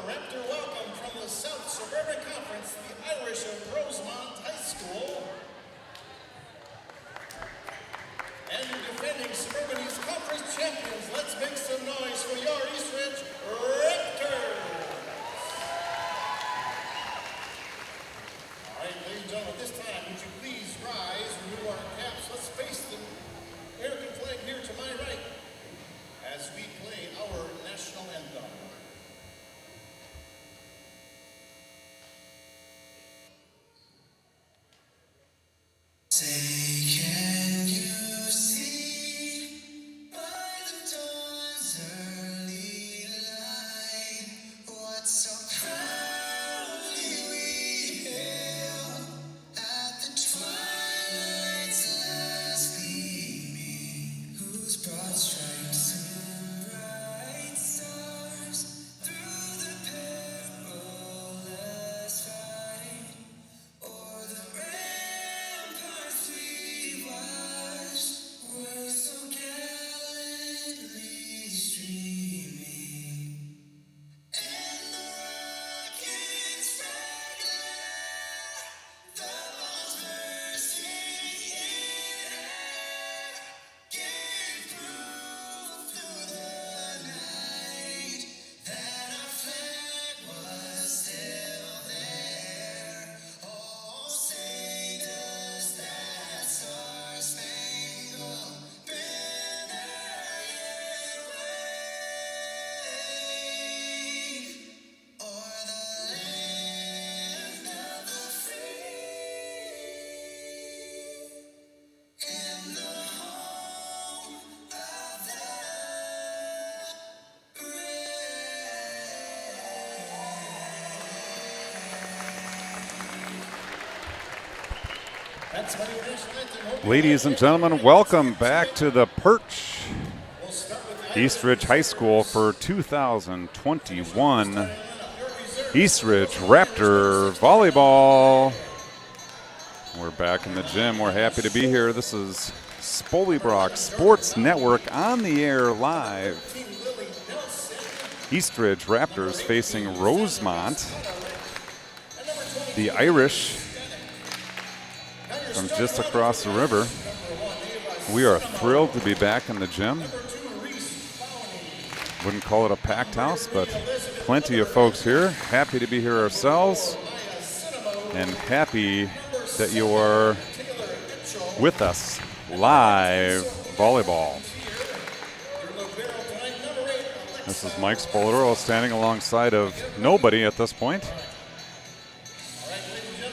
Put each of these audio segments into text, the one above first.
Raptor welcome from the South Suburban Conference, the Irish of Rosemount High School. And your defending Suburban East Conference champions, let's make some noise for your Eastridge Raptors. All right, ladies and gentlemen, this time, would you please rise, renew our caps. Let's face the American flag here to my right as we play our national anthem. Say, can you see by the dawn's early light what so proudly we hailed at the twilight's last gleaming, whose broad stripes and bright stars through the perilous fight o'er the ramparts we watched were so gallantly streaming, and the rocket's fragile, the bombs bursting in air, gave proof through the night that our flag was still there. Oh, say does that star-spangled banner yet wave o'er the land of the free and the home of the That's my national anthem. Ladies and gentlemen, welcome back to the Perch Eastridge High School for 2021 Eastridge Raptor Volleyball. We're back in the gym. We're happy to be here. This is Spolybrock Sports Network on the air live. Eastridge Raptors facing Rosemount. The Irish from just across the river. We are thrilled to be back in the gym. Wouldn't call it a packed house, but plenty of folks here. Happy to be here ourselves, and happy that you are with us live volleyball. This is Mike Spoladoro standing alongside of nobody at this point.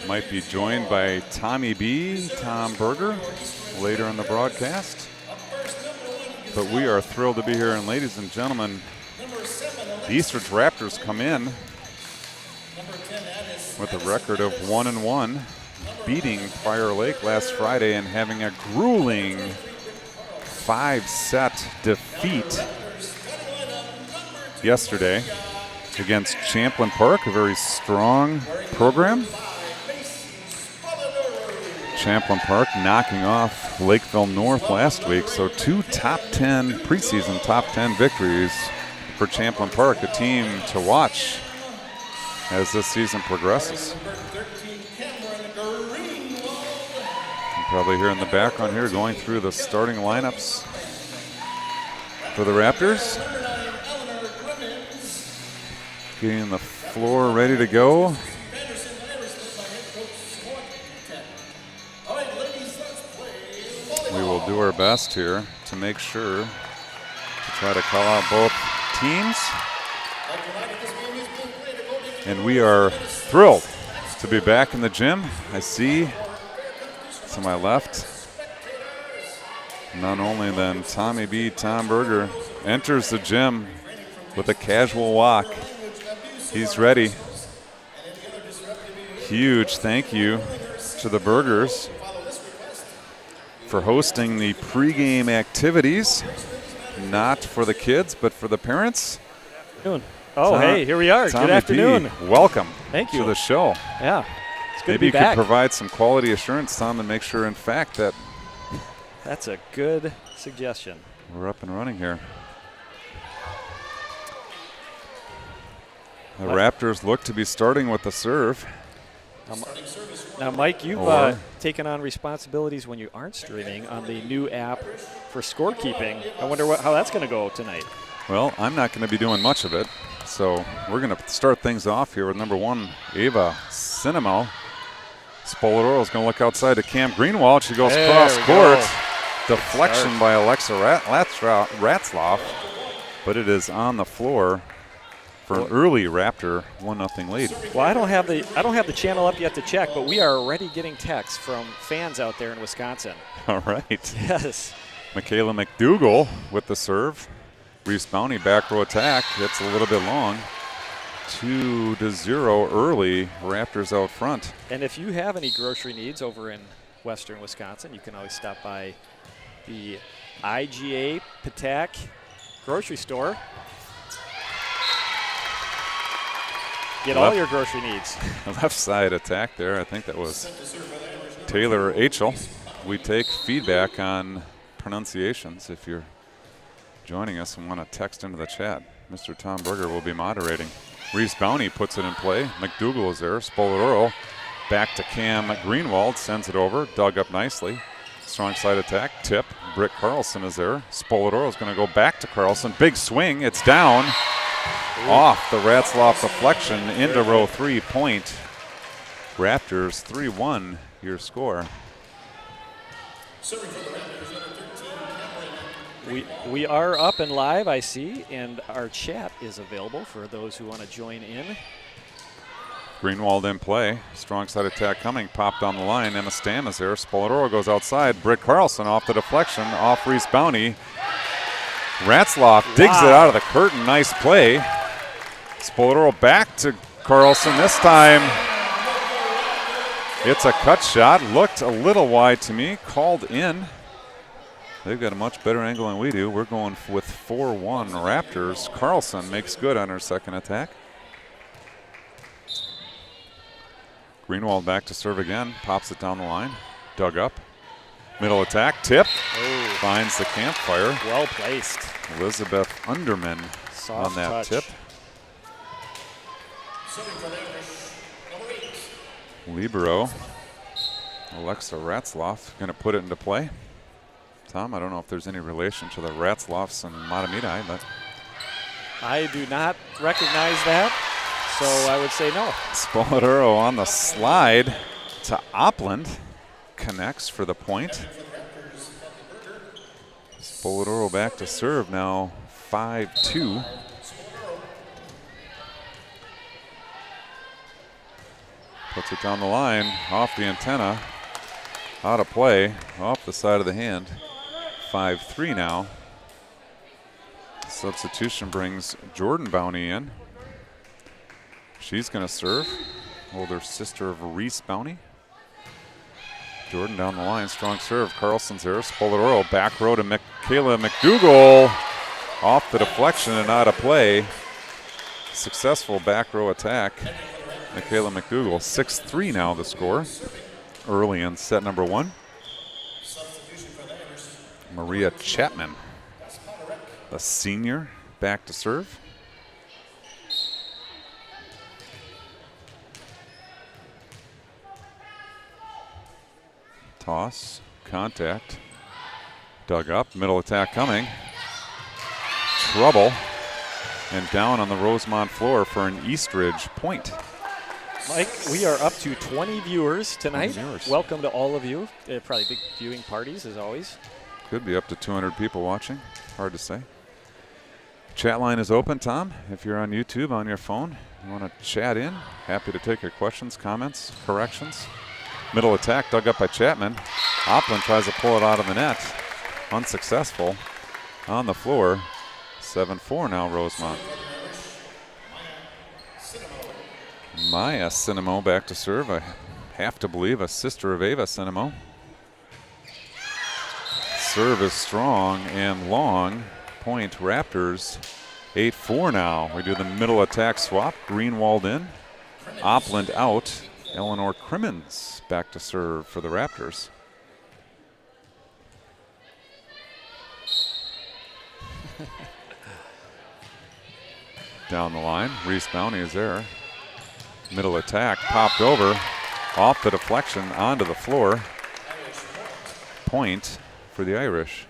Might be joined by Tommy B, Tom Berger, later in the broadcast. But we are thrilled to be here, and ladies and gentlemen, the Eastridge Raptors come in with a record of 1-1, beating Prior Lake last Friday and having a grueling 5-set defeat yesterday against Champlin Park, a very strong program. Champlin Park knocking off Lakeville North last week, so two preseason top 10 victories for Champlin Park, a team to watch as this season progresses. You probably hear in the background here going through the starting lineups for the Raptors. Getting the floor ready to go. We will do our best here to make sure to try to call out both teams. And we are thrilled to be back in the gym. I see to my left, none only than Tommy B, Tom Berger, enters the gym with a casual walk. He's ready. Huge thank you to the Bergers for hosting the pregame activities, not for the kids, but for the parents. Oh, hey, here we are. Tommy Good afternoon. P, welcome Thank you to the show. Yeah, it's good Maybe to be you back. could provide some quality assurance, Tom, and make sure, in fact, that That's a good suggestion. we're up and running here. The Raptors look to be starting with the serve. Now, Mike, you've Or- taken on responsibilities when you aren't streaming on the new app for scorekeeping. I wonder how that's going to go tonight. Well, I'm not going to be doing much of it. So we're going to start things off here with number 1, Ava Cinemo. Spoladoro is going to look outside to Cam Greenwald. She goes There cross we court. go. Deflection by Alexa Ratzloff. But it is on the floor for an early Raptor 1-0 lead. Well, I don't have the channel up yet to check, but we are already getting texts from fans out there in Wisconsin. All right. Yes. Michaela McDougall with the serve. Reese Bounty back row attack. It's a little bit long. 2-0 early. Raptors out front. And if you have any grocery needs over in western Wisconsin, you can always stop by the IGA Patak grocery store. Get all your grocery needs. Left side attack there. I think that was Taylor Achel. We take feedback on pronunciations if you're joining us and want to text into the chat. Mr. Tom Berger will be moderating. Reese Bounty puts it in play. McDougall is there. Spoladoro back to Cam Greenwald. Sends it over. Dug up nicely. Strong side attack. Tip. Britt Carlson is there. Spoladoro is going to go back to Carlson. Big swing. It's down. Off the Ratzloff deflection into row 3 point. Raptors 3-1 your score. We are up and live, I see, and our chat is available for those who want to join in. Greenwald in play. Strong side attack coming. Popped on the line. Emma Stam is there. Spoladoro goes outside. Britt Carlson off the deflection. Off Reese Bounty. Ratzloff digs it out of the curtain. Nice play. Spoladoro back to Carlson. This time it's a cut shot. Looked a little wide to me. Called in. They've got a much better angle than we do. We're going with 4-1 Raptors. Carlson makes good on her second attack. Greenwald back to serve again. Pops it down the line. Dug up. Middle attack. Tip. Oh, Finds the campfire. well placed. Elizabeth Underman Soft on that touch. tip. Libero. Alexa Ratzloff going to put it into play. Tom, I don't know if there's any relation to the Ratzloffs and Matamidi, but I do not recognize that, so I would say no. Spoladoro on the slide to Opland. Connects for the point. Spoladoro back to serve now, 5-2. Puts it down the line, off the antenna, out of play, off the side of the hand. 5-3 now. Substitution brings Jordan Bounty in. She's going to serve. Older sister of Reese Bounty. Jordan down the line, strong serve. Carlson's there. Spoladoro back row to Michaela McDougall. Off the deflection and out of play. Successful back row attack. Michaela McDougall, 6-3 now the score. Early in set number 1. Maria Chapman, a senior, back to serve. Toss, contact, dug up, middle attack coming. Trouble, and down on the Rosemount floor for an Eastridge point. Mike, we are up to 20 viewers tonight. 20 viewers. Welcome to all of you. Probably big viewing parties, as always. Could be up to 200 people watching. Hard to say. Chat line is open, Tom. If you're on YouTube on your phone, you want to chat in, happy to take your questions, comments, corrections. Middle attack dug up by Chapman. Opland tries to pull it out of the net. Unsuccessful. On the floor. 7-4 now Rosemount. Maya Cinemo back to serve. I have to believe a sister of Ava Cinemo. Serve is strong and long. Point Raptors 8-4 now. We do the middle attack swap. Greenwald in. Opland out. Eleanor Crimmins back to serve for the Raptors. down the line. Reese Bounty is there. Middle attack, popped over, off the deflection, onto the floor. Point for the Irish.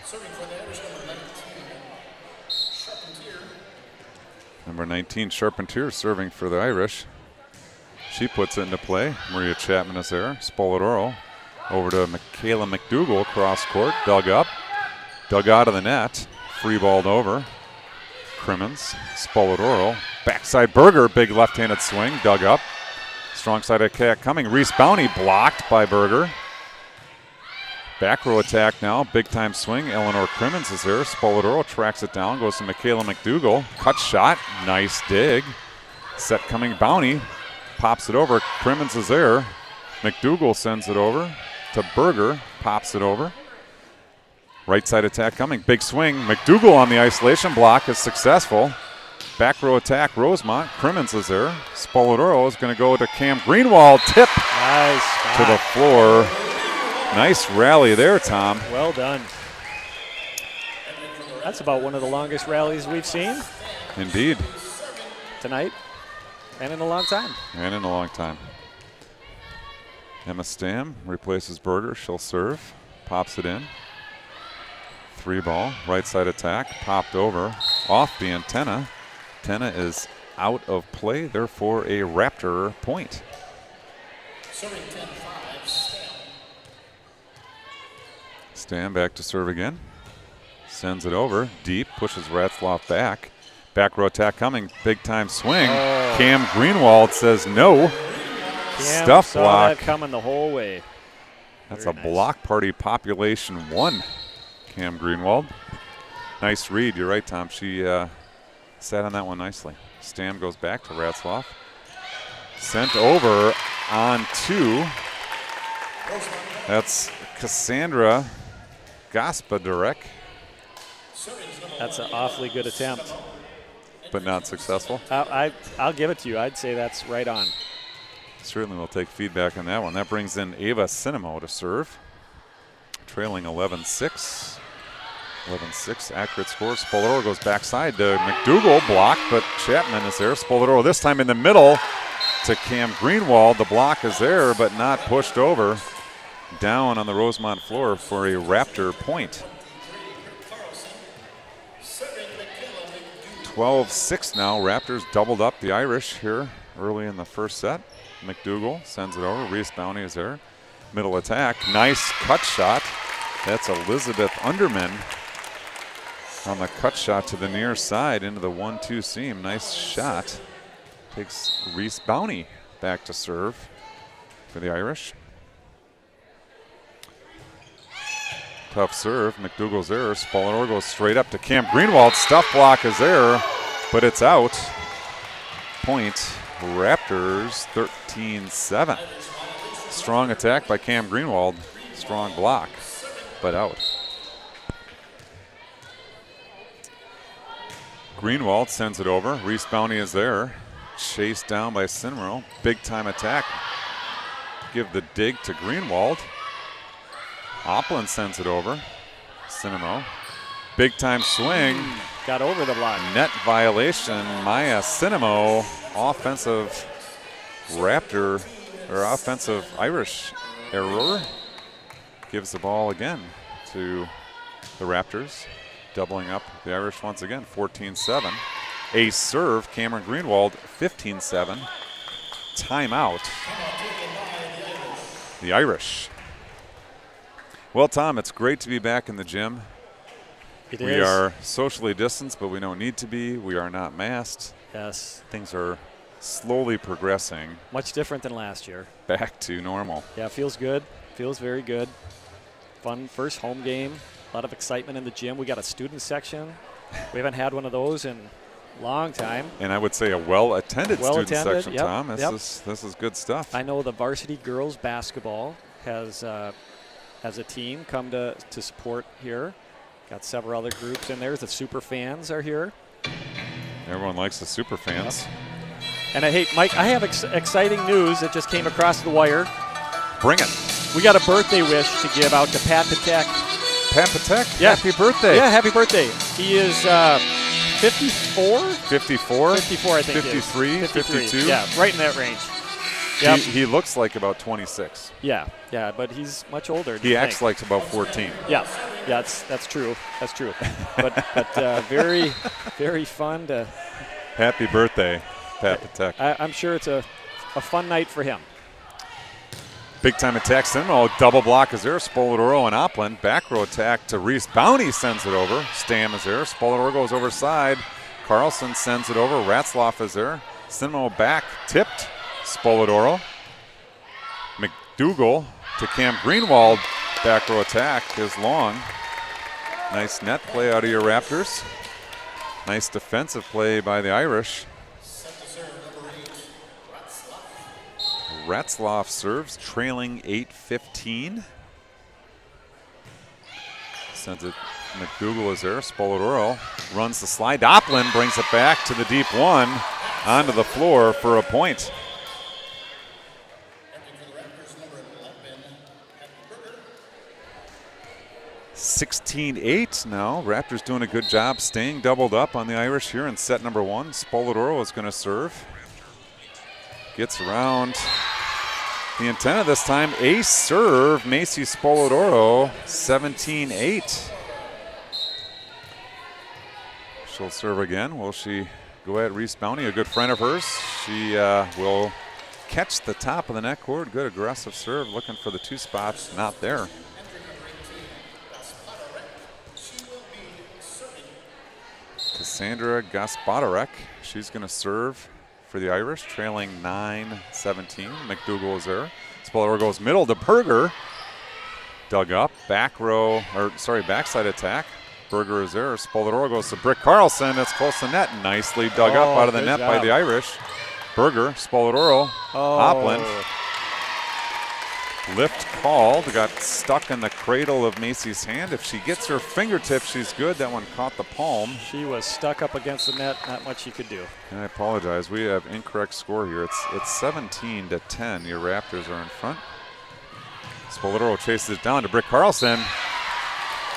Serving for the Irish, number 19, Charpentier. Number 19, Charpentier, serving for the Irish. She puts it into play. Maria Chapman is there. Spoladoro over to Michaela McDougall, cross court, dug up, dug out of the net, free balled over. Crimmins, Spoladoro, backside Berger, big left-handed swing, dug up. Strong side attack coming. Reese Bounty blocked by Berger. Back row attack now, big time swing. Eleanor Crimmins is there. Spoladoro tracks it down, goes to Michaela McDougall. Cut shot, nice dig. Set coming Bounty, pops it over. Crimmins is there. McDougall sends it over to Berger, pops it over. Right side attack coming, big swing. McDougall on the isolation block is successful. Back row attack, Rosemount. Crimmins is there. Spoladoro is going to go to Cam Greenwald. Tip Nice to the floor. Nice rally there, Tom. Well done. That's about one of the longest rallies we've seen Indeed. tonight and in a long time. And in a long time. Emma Stam replaces Berger. She'll serve. Pops it in. 3-ball. Right side attack. Popped over. Off the antenna. Antenna is out of play. Therefore, a Raptor point. Serving 10-5, Stam. Stam back to serve again. Sends it over. Deep. Pushes Ratzloff back. Back row attack coming. Big time swing. Oh. Cam Greenwald says no. Cam Stuff saw block. that coming the whole way. That's Very a nice. block party population 1. Cam Greenwald. Nice read. You're right, Tom. She sat on that one nicely. Stam goes back to Ratzloff. Sent over on 2. That's Cassandra Gaspaderek, That's an awfully good attempt. but not successful. I'll give it to you. I'd say that's right on. Certainly we'll take feedback on that one. That brings in Ava Cinemo to serve. Trailing 11-6. 11-6, accurate score. Spoladoro goes backside to McDougall, blocked, but Chapman is there. Spoladoro this time in the middle to Cam Greenwald. The block is there, but not pushed over. Down on the Rosemount floor for a Raptor point. 12-6 now. Raptors doubled up the Irish here early in the first set. McDougall sends it over. Reese Bounty is there. Middle attack. Nice cut shot. That's Elizabeth Underman on the cut shot to the near side into the 1-2 seam. Nice shot. Takes Reese Bounty back to serve for the Irish. Tough serve. McDougall's there. Spoladoro goes straight up to Cam Greenwald. Stuff block is there, but it's out. Point Raptors 13-7. Strong attack by Cam Greenwald. Strong block, but out. Greenwald sends it over. Reese Bounty is there. Chased down by Cinero. Big time attack. Give the dig to Greenwald. Opland sends it over. Cinemo. Big time swing. Got over the block. Net violation. Maya Cinemo. Offensive Raptor, or offensive Irish error. Gives the ball again to the Raptors. Doubling up the Irish once again, 14-7. Ace serve, Cameron Greenwald, 15-7. Timeout. The Irish. Well, Tom, it's great to be back in the gym. It We is. are socially distanced, but we don't need to be. We are not masked. Yes. Things are slowly progressing Much different than last year. back to normal. Yeah, it feels good. Feels very good. Fun first home game. A lot of excitement in the gym. We got a student section. We haven't had one of those in a long time. And I would say a well-attended student section, yep, Tom. yep. This is good stuff. I know the varsity girls basketball has a team come to support here. Got several other groups in there. The super fans are here. Everyone likes the super fans. And hey, Mike, I have exciting news that just came across the wire. Bring it. We got a birthday wish to give out to Pat Patek. Pat Patek, Yeah. happy birthday. Yeah, happy birthday. He is 54? 54, 54, I think. 53, he is. 52. Yeah, right in that range. Yep. He looks like about 26. Yeah, but he's much older. He acts like about 14. Yeah, that's true. That's true. but very, very fun to. Happy birthday, Pat Patek. I'm sure it's a fun night for him. Big time attack, Cinema. Double block is there. Spoladoro and Opland. Back row attack to Reese. Bounty sends it over. Stam is there. Spoladoro goes over side. Carlson sends it over. Ratzloff is there. Cinema back. Tipped. Spoladoro. McDougal to Cam Greenwald. Back row attack is long. Nice net play out of your Raptors. Nice defensive play by the Irish. Ratzloff serves, trailing 8-15. Sends it. McDougal is there. Spoladoro runs the slide. Opland brings it back to the deep one. Onto the floor for a point. 16-8 now. Raptors doing a good job staying doubled up on the Irish here in set number one. Spoladoro is going to serve. Gets around the antenna this time. Ace serve, Macy Spoladoro, 17-8. She'll serve again. Will she go at Reese Bounty, a good friend of hers? She will catch the top of the net cord. Good aggressive serve, looking for the two spots, not there. Cassandra Gaspadarek, she's going to serve for the Irish, trailing 9-17. McDougal is there. Spoladoro goes middle to Berger. Dug up, backside attack. Berger is there. Spoladoro goes to Brick Carlson. That's close to net. Nicely dug up out of the net by the Irish. Berger, Spoladoro, Opland. Lift called, got stuck in the cradle of Macy's hand. If she gets her fingertips, she's good. That one caught the palm. She was stuck up against the net, not much she could do. And I apologize, we have incorrect score here. It's 17-10. Your Raptors are in front. Spoladoro chases it down to Brick Carlson.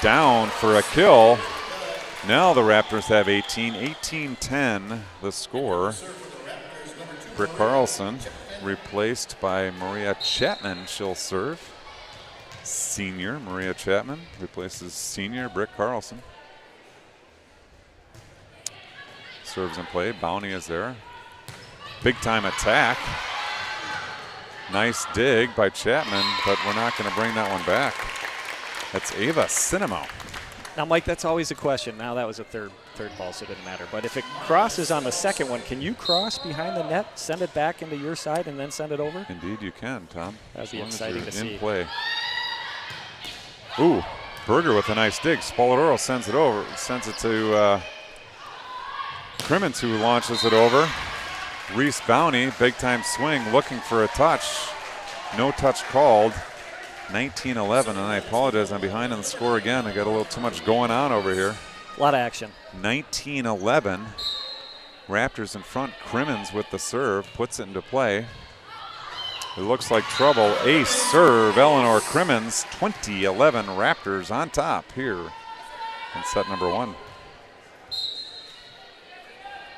Down for a kill. Now the Raptors have 18. 18-10 the score. Brick Carlson replaced by Maria Chapman. She'll serve. Senior Maria Chapman replaces senior Brick Carlson. Serves in play. Bounty is there. Big time attack. Nice dig by Chapman, but we're not going to bring that one back. That's Ava Cinema. Now, Mike, that's always a question. Now that was a third ball, so it didn't matter. But if it crosses on the second one, can you cross behind the net, send it back into your side, and then send it over? Indeed you can, Tom. That'd be exciting to see. In play. Ooh, Berger with a nice dig. Spoladoro sends it over. Sends it to Crimmins, who launches it over. Reese Bounty, big time swing, looking for a touch. No touch called. 19-11, and I apologize, I'm behind on the score again. I got a little too much going on over here. A lot of action. 19-11. Raptors in front. Crimmins with the serve, puts it into play. It looks like trouble. Ace serve, Eleanor Crimmins. 20-11 Raptors on top here in set number one.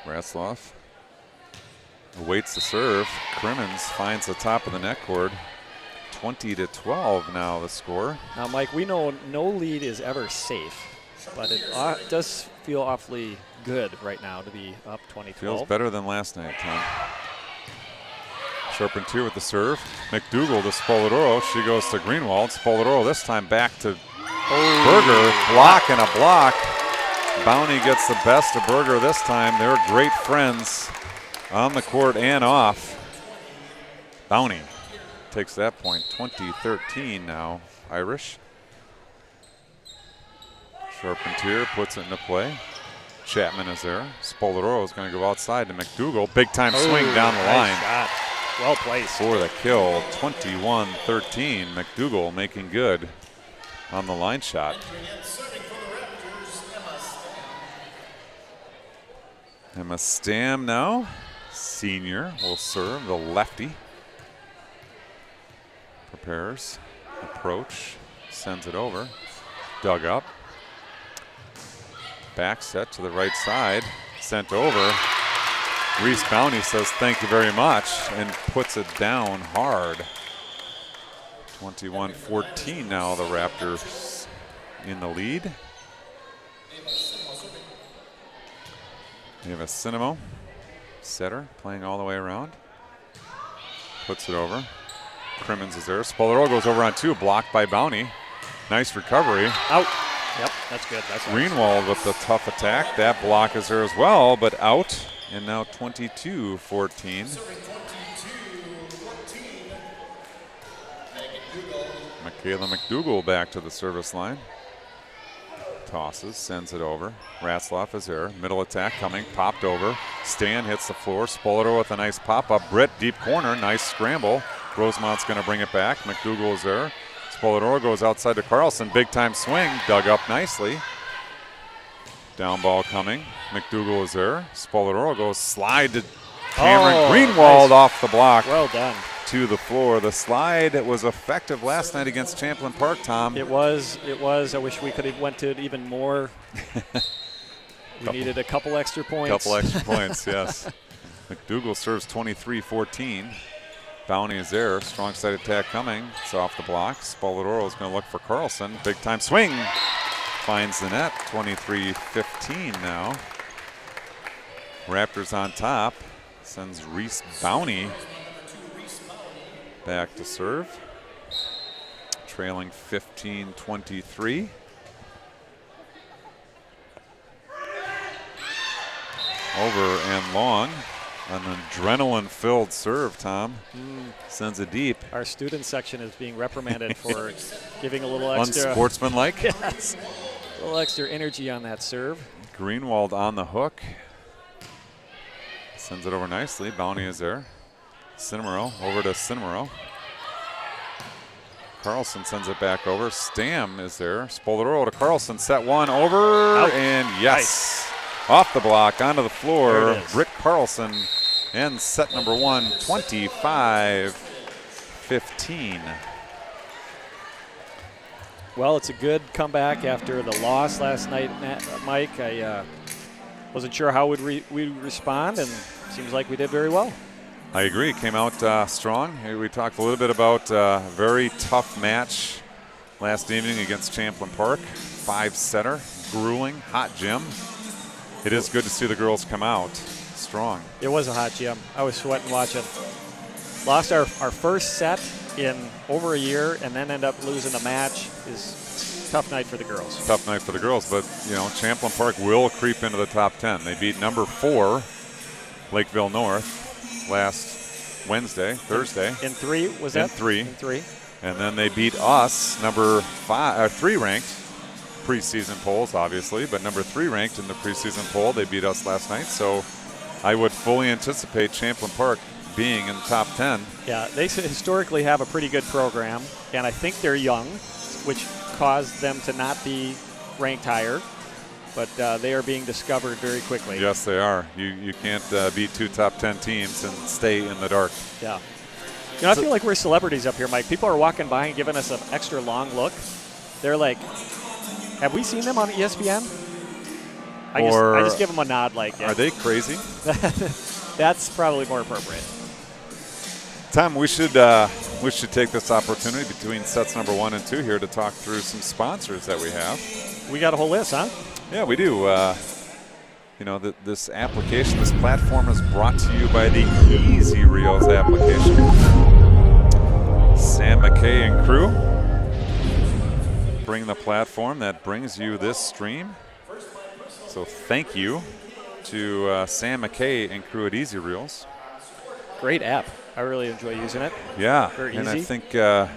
Ratzloff awaits the serve. Crimmins finds the top of the net cord. 20-12 now the score. Now, Mike, we know no lead is ever safe, but it does feel awfully good right now to be up 20-12. Feels better than last night, Tom. Charpentier with the serve. McDougal to Spoladoro. She goes to Greenwald. Spoladoro this time back to Berger. Block and a block. Bounty gets the best of Berger this time. They're great friends on the court and off. Bounty takes that point. 20-13 now, Irish. Charpentier puts it into play. Chapman is there. Spoladoro is going to go outside to McDougal. Big time swing down the line. Nice shot. Well placed. For the kill. 21-13. McDougal making good on the line shot. Emma Stam now. Senior will serve, the lefty. Prepares, approach, sends it over dug up. Back set to the right side, sent over. Reese Bounty says thank you very much and puts it down hard. 21-14 now, the Raptors in the lead. We have a Cinemo setter playing all the way around. Puts it over. Crimmins is there. Spolarolo goes over on 2, blocked by Bounty. Nice recovery. Out. Yep, that's good. That's nice. Greenwald with the tough attack. That block is there as well, but out. And now 22-14. Michaela McDougall back to the service line. Tosses, sends it over. Ratzloff is there. Middle attack coming, popped over. Stan hits the floor. Spolarolo with a nice pop-up. Britt, deep corner, nice scramble. Rosemount's going to bring it back. McDougall is there. Spolarolo goes outside to Carlson. Big time swing, dug up nicely. Down ball coming. McDougall is there. Spolarolo goes slide to Cameron Greenwald, nice. off the block. Well done. To the floor. The slide was effective last night against Champlain Park, Tom. It was. I wish we could have went to it even more. We needed a couple extra points. Couple extra points, yes. McDougall serves 23-14. Bounty is there. Strong side attack coming. It's off the block. Spolarolo is going to look for Carlson. Big time swing. Finds the net. 23-15 now. Raptors on top. Sends Reese Bounty back to serve. Trailing 15-23. Over and long. An adrenaline-filled serve, Tom. Sends it deep. Our student section is being reprimanded for giving a little extra. Unsportsmanlike. Yes. A little extra energy on that serve. Greenwald on the hook. Sends it over nicely. Bounty is there. Cinemaro over to Cinemaro. Carlson sends it back over. Stam is there. Spolarolo to Carlson. Set one over. Out. And yes. Off the block, onto the floor. Britt Carlson ends set number 1, 25-15. Well, it's a good comeback after the loss last night, Mike. I wasn't sure how we'd respond, and seems like we did very well. I agree. Came out strong. We talked a little bit about a very tough match last evening against Champlain Park. 5-setter, grueling, hot gym. It is good to see the girls come out strong. It was a hot gym. I was sweating watching. Lost our first set in over a year and then end up losing the match is a tough night for the girls. Tough night for the girls, but you know, Champlain Park will creep into the top 10. They beat number 4, Lakeville North, last Thursday. In 3, was that? In 3. In 3. And then they beat us, number 3 ranked. Preseason polls, obviously, but number 3 ranked in the preseason poll. They beat us last night, so I would fully anticipate Champlain Park being in the top 10. Yeah, they historically have a pretty good program, and I think they're young, which caused them to not be ranked higher, but they are being discovered very quickly. Yes, they are. You can't beat 2 top 10 teams and stay in the dark. Yeah. You know, I feel like we're celebrities up here, Mike. People are walking by and giving us an extra long look. They're like, have we seen them on ESPN? I just give them a nod like, yeah. Are they crazy? That's probably more appropriate. Tom, we should take this opportunity between sets number 1 and 2 here to talk through some sponsors that we have. We got a whole list, huh? Yeah, we do. You know, this application, this platform is brought to you by the Easy Reels application. Sam McKay and crew bring the platform that brings you this stream. So thank you to Sam McKay and crew at Easy Reels. Great app. I really enjoy using it. Yeah, Very and easy. I think our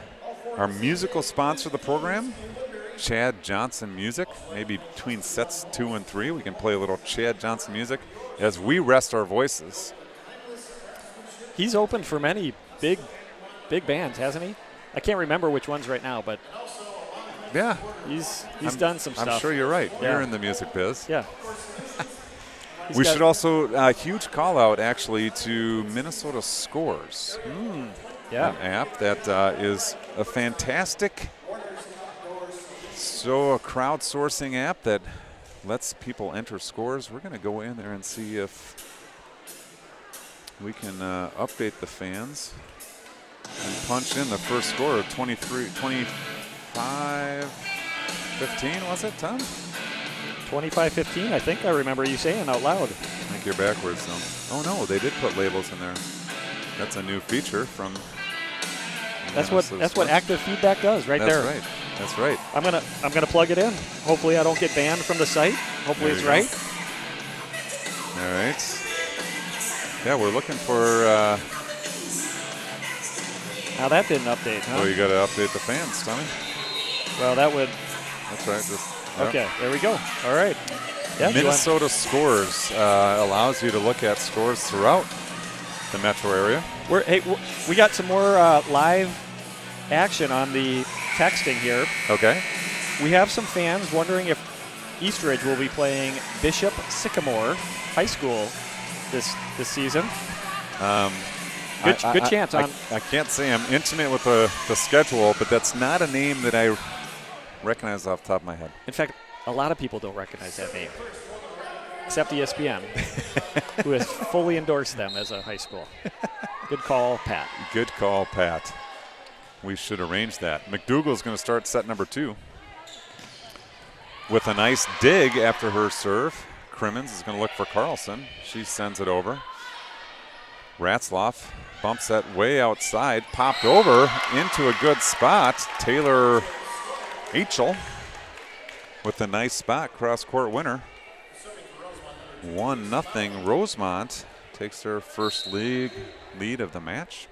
musical sponsor of the program, Chad Johnson Music, maybe between sets 2 and 3, we can play a little Chad Johnson music as we rest our voices. He's opened for many big bands, hasn't he? I can't remember which ones right now, but Yeah, he's done some stuff. I'm sure you're right. Yeah. You're in the music biz. Yeah. We should also, huge call out actually to Minnesota Scores. Yeah. An app that is a fantastic So a crowdsourcing app that lets people enter scores. We're going to go in there and see if we can update the fans and punch in the first score of 25-15, was it, Tom? 25-15, I think I remember you saying out loud. I think you're backwards, though. Oh, no, they did put labels in there. That's a new feature from... That's what active feedback does right there. That's right. That's right. I'm gonna plug it in. Hopefully I don't get banned from the site. Hopefully it's right. All right. Yeah, we're looking for... Now that didn't update, huh? Oh, you got to update the fans, Tommy. Well, that would... That's right. Okay, there we go. All right. Yeah, Minnesota Scores allows you to look at scores throughout the metro area. We got some more live action on the texting here. Okay. We have some fans wondering if Eastridge will be playing Bishop Sycamore High School this season. Good chance. I can't say I'm intimate with the schedule, but that's not a name that I recognize off the top of my head. In fact, a lot of people don't recognize that name, except ESPN, who has fully endorsed them as a high school. Good call, Pat. Good call, Pat. We should arrange that. McDougal's going to start set number 2 with a nice dig after her serve. Crimmins is going to look for Carlson. She sends it over. Ratzloff bumps that way outside, popped over into a good spot. Taylor Achel with a nice spot, cross-court winner. 1-0. Rosemount takes their first lead of the match.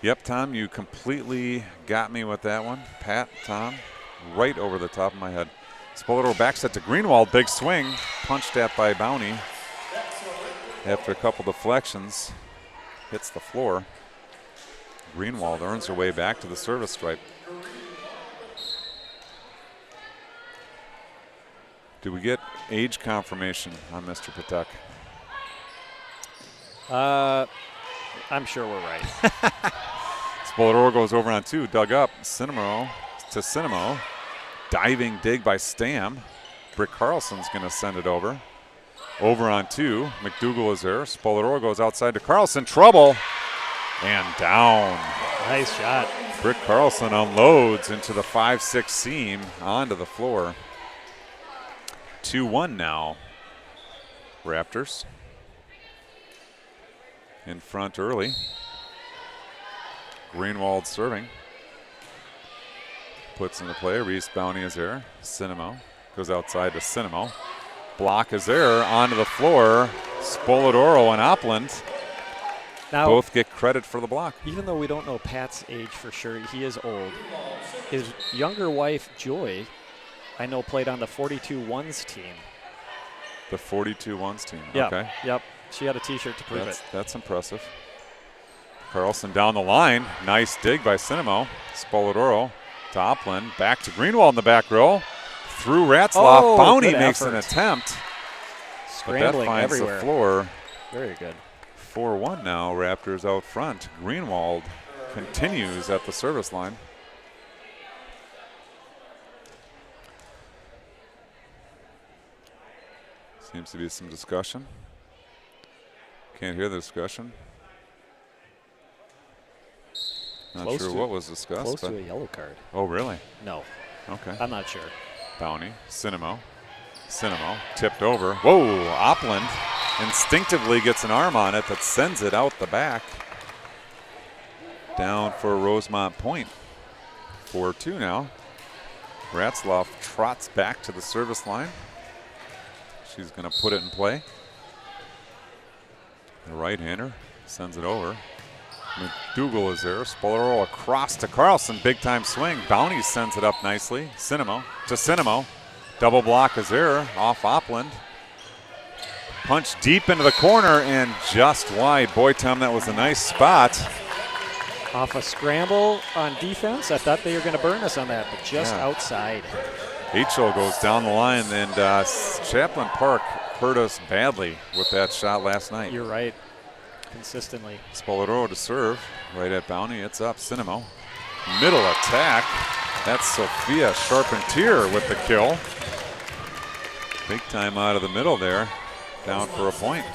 Yep, Tom, you completely got me with that one. Pat, Tom, right over the top of my head. Spoleto back set to Greenwald, big swing, punched at by Bounty. After a couple deflections, hits the floor. Greenwald earns her way back to the service stripe. Do we get age confirmation on Mr. Patek? I'm sure we're right. Spoleto goes over on 2, dug up. Cinemo to Cinemo. Diving dig by Stam. Brick Carlson's going to send it over. Over on 2. McDougal is there. Spoleto goes outside to Carlson. Trouble. And down. Nice shot. Brick Carlson unloads into the 5-6 seam onto the floor. 2-1 now. Raptors in front early. Greenwald serving. Puts into play. Reese Bounty is there. Cinemo goes outside to Cinemo. Block is there. Onto the floor. Spoleto and Opland now, both get credit for the block. Even though we don't know Pat's age for sure, he is old. His younger wife, Joy, I know played on the 42-1s team. The 42-1s team. Yeah. Okay. Yep. She had a T-shirt to prove it. That's impressive. Carlson down the line. Nice dig by Cinemo. Spoleto to Opland. Back to Greenwald in the back row. Through Ratzloff. Oh, Bounty good makes effort. an attempt. Scrambling but that finds everywhere. the floor. Very good. 4-1 now. Raptors out front. Greenwald continues at the service line. Seems to be some discussion. Can't hear the discussion. Not Close sure to- what was discussed. Close but to a yellow card. Oh, really? No, Okay. I'm not sure. Bounty, Cinemo, tipped over. Whoa, Opland instinctively gets an arm on it that sends it out the back. Down for Rosemount point. 4-2 now. Ratzloff trots back to the service line. She's going to put it in play. The right-hander sends it over. McDougal is there. Spoleto across to Carlson. Big-time swing. Bounty sends it up nicely. Cinemo to Cinemo. Double block is there off Opland. Punch deep into the corner and just wide. Boy, Tom, that was a nice spot. Off a scramble on defense. I thought they were going to burn us on that, but just outside. Achel goes down the line, and Chaplin Park hurt us badly with that shot last night. You're right. Consistently. Spoleto to serve. Right at Bounty. It's up. Cinemo. Middle attack. That's Sophia Charpentier with the kill. Big time out of the middle there. Down for a point.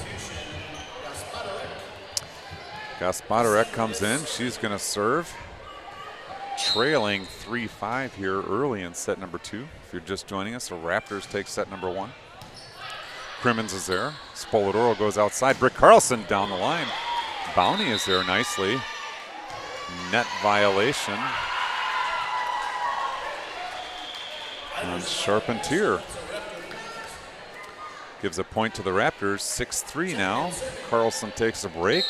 Gaspadarek comes in. She's going to serve. Trailing 3-5 here early in set number 2. If you're just joining us, the Raptors take set number 1. Crimmins is there. Spoladoro goes outside. Britt Carlson down the line. Bounty is there nicely. Net violation. And Charpentier gives a point to the Raptors. 6-3 now. Carlson takes a break.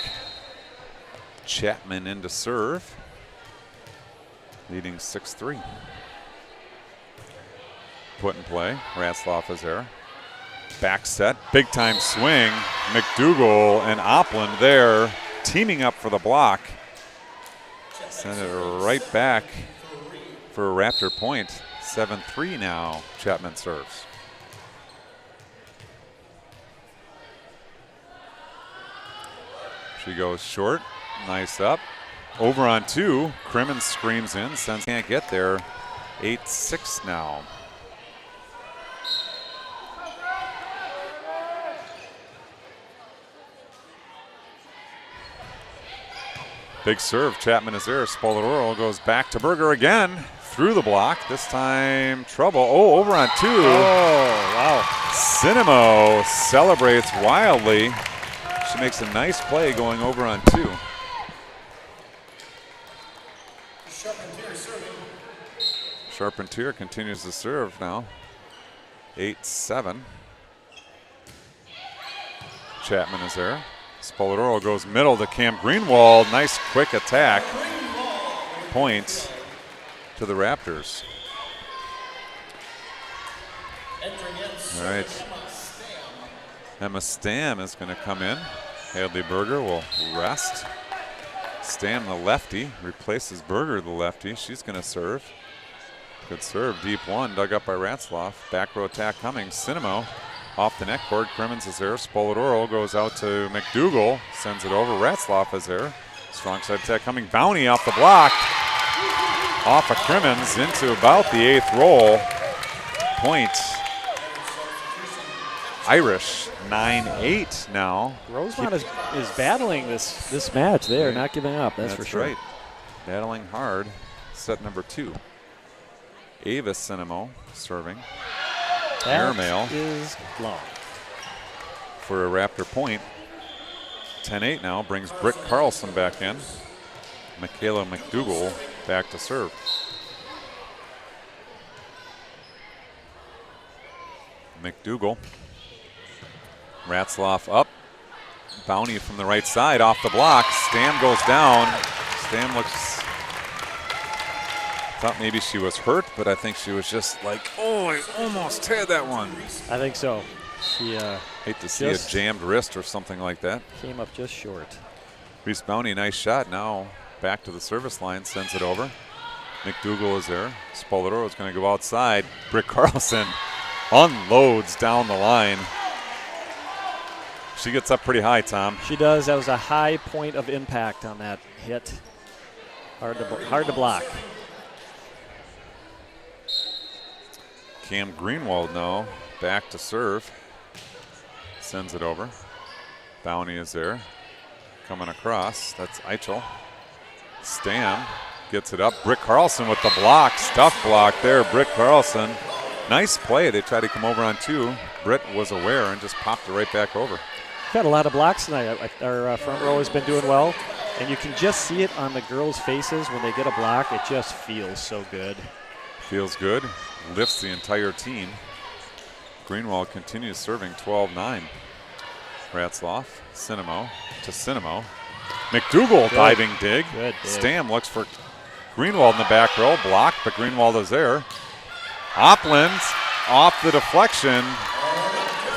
Chapman in to serve. Leading 6-3. Put in play. Ratzlaff is there. Back set. Big time swing. McDougal and Opland there teaming up for the block. Send it right back for a Raptor point. 7-3 now. Chapman serves. She goes short. Nice up. Over on 2. Crimmins screams in. Sens can't get there. 8-6 now. Big serve. Chapman is there. Spoladoro goes back to Berger again. Through the block. This time trouble. Oh, over on 2. Oh, wow. Cinemo celebrates wildly. She makes a nice play going over on 2. Charpentier continues to serve now. 8-7. Chapman is there. Spoladoro goes middle to Cam Greenwald. Nice quick attack. Point to the Raptors. All right. Emma Stam is going to come in. Hadley Berger will rest. Stam, the lefty, replaces Berger, the lefty. She's going to serve. Good serve, deep one, dug up by Ratzlaff. Back row attack coming. Cinemo off the net cord. Crimmins is there. Spoladoro goes out to McDougal, sends it over. Ratzlaff is there. Strong side attack coming. Bounty off the block. Off of Crimmins into about the 8th roll. Point. Irish. 9-8 now. Rosemount is battling this match. They are not giving up, that's for sure. Right. Battling hard. Set number 2. Ava Cinemo serving. Airmail is long. For a Raptor point. 10-8 now. Brings Britt Carlson back in. Michaela McDougal back to serve. McDougal. Ratzlaff up. Bounty from the right side off the block. Stam goes down. Stam looks... Thought maybe she was hurt, but I think she was just like, oh, I almost had that one. I think so. She hate to see a jammed wrist or something like that. Came up just short. Reese Bounty, nice shot. Now back to the service line, sends it over. McDougal is there. Spoladoro is going to go outside. Britt Carlson unloads down the line. She gets up pretty high, Tom. She does. That was a high point of impact on that hit. Hard to block. Cam Greenwald now back to serve. Sends it over. Bounty is there. Coming across. That's Eichel. Stam gets it up. Britt Carlson with the block. Stuff block there. Britt Carlson. Nice play. They tried to come over on 2. Britt was aware and just popped it right back over. We've had a lot of blocks tonight. Our front row has been doing well. And you can just see it on the girls' faces when they get a block. It just feels so good. Feels good. Lifts the entire team. Greenwald continues serving 12-9. Ratzlaff, Cinemo to Cinemo. McDougal diving dig. Good dig. Stam looks for Greenwald in the back row. Blocked, but Greenwald is there. Opland off the deflection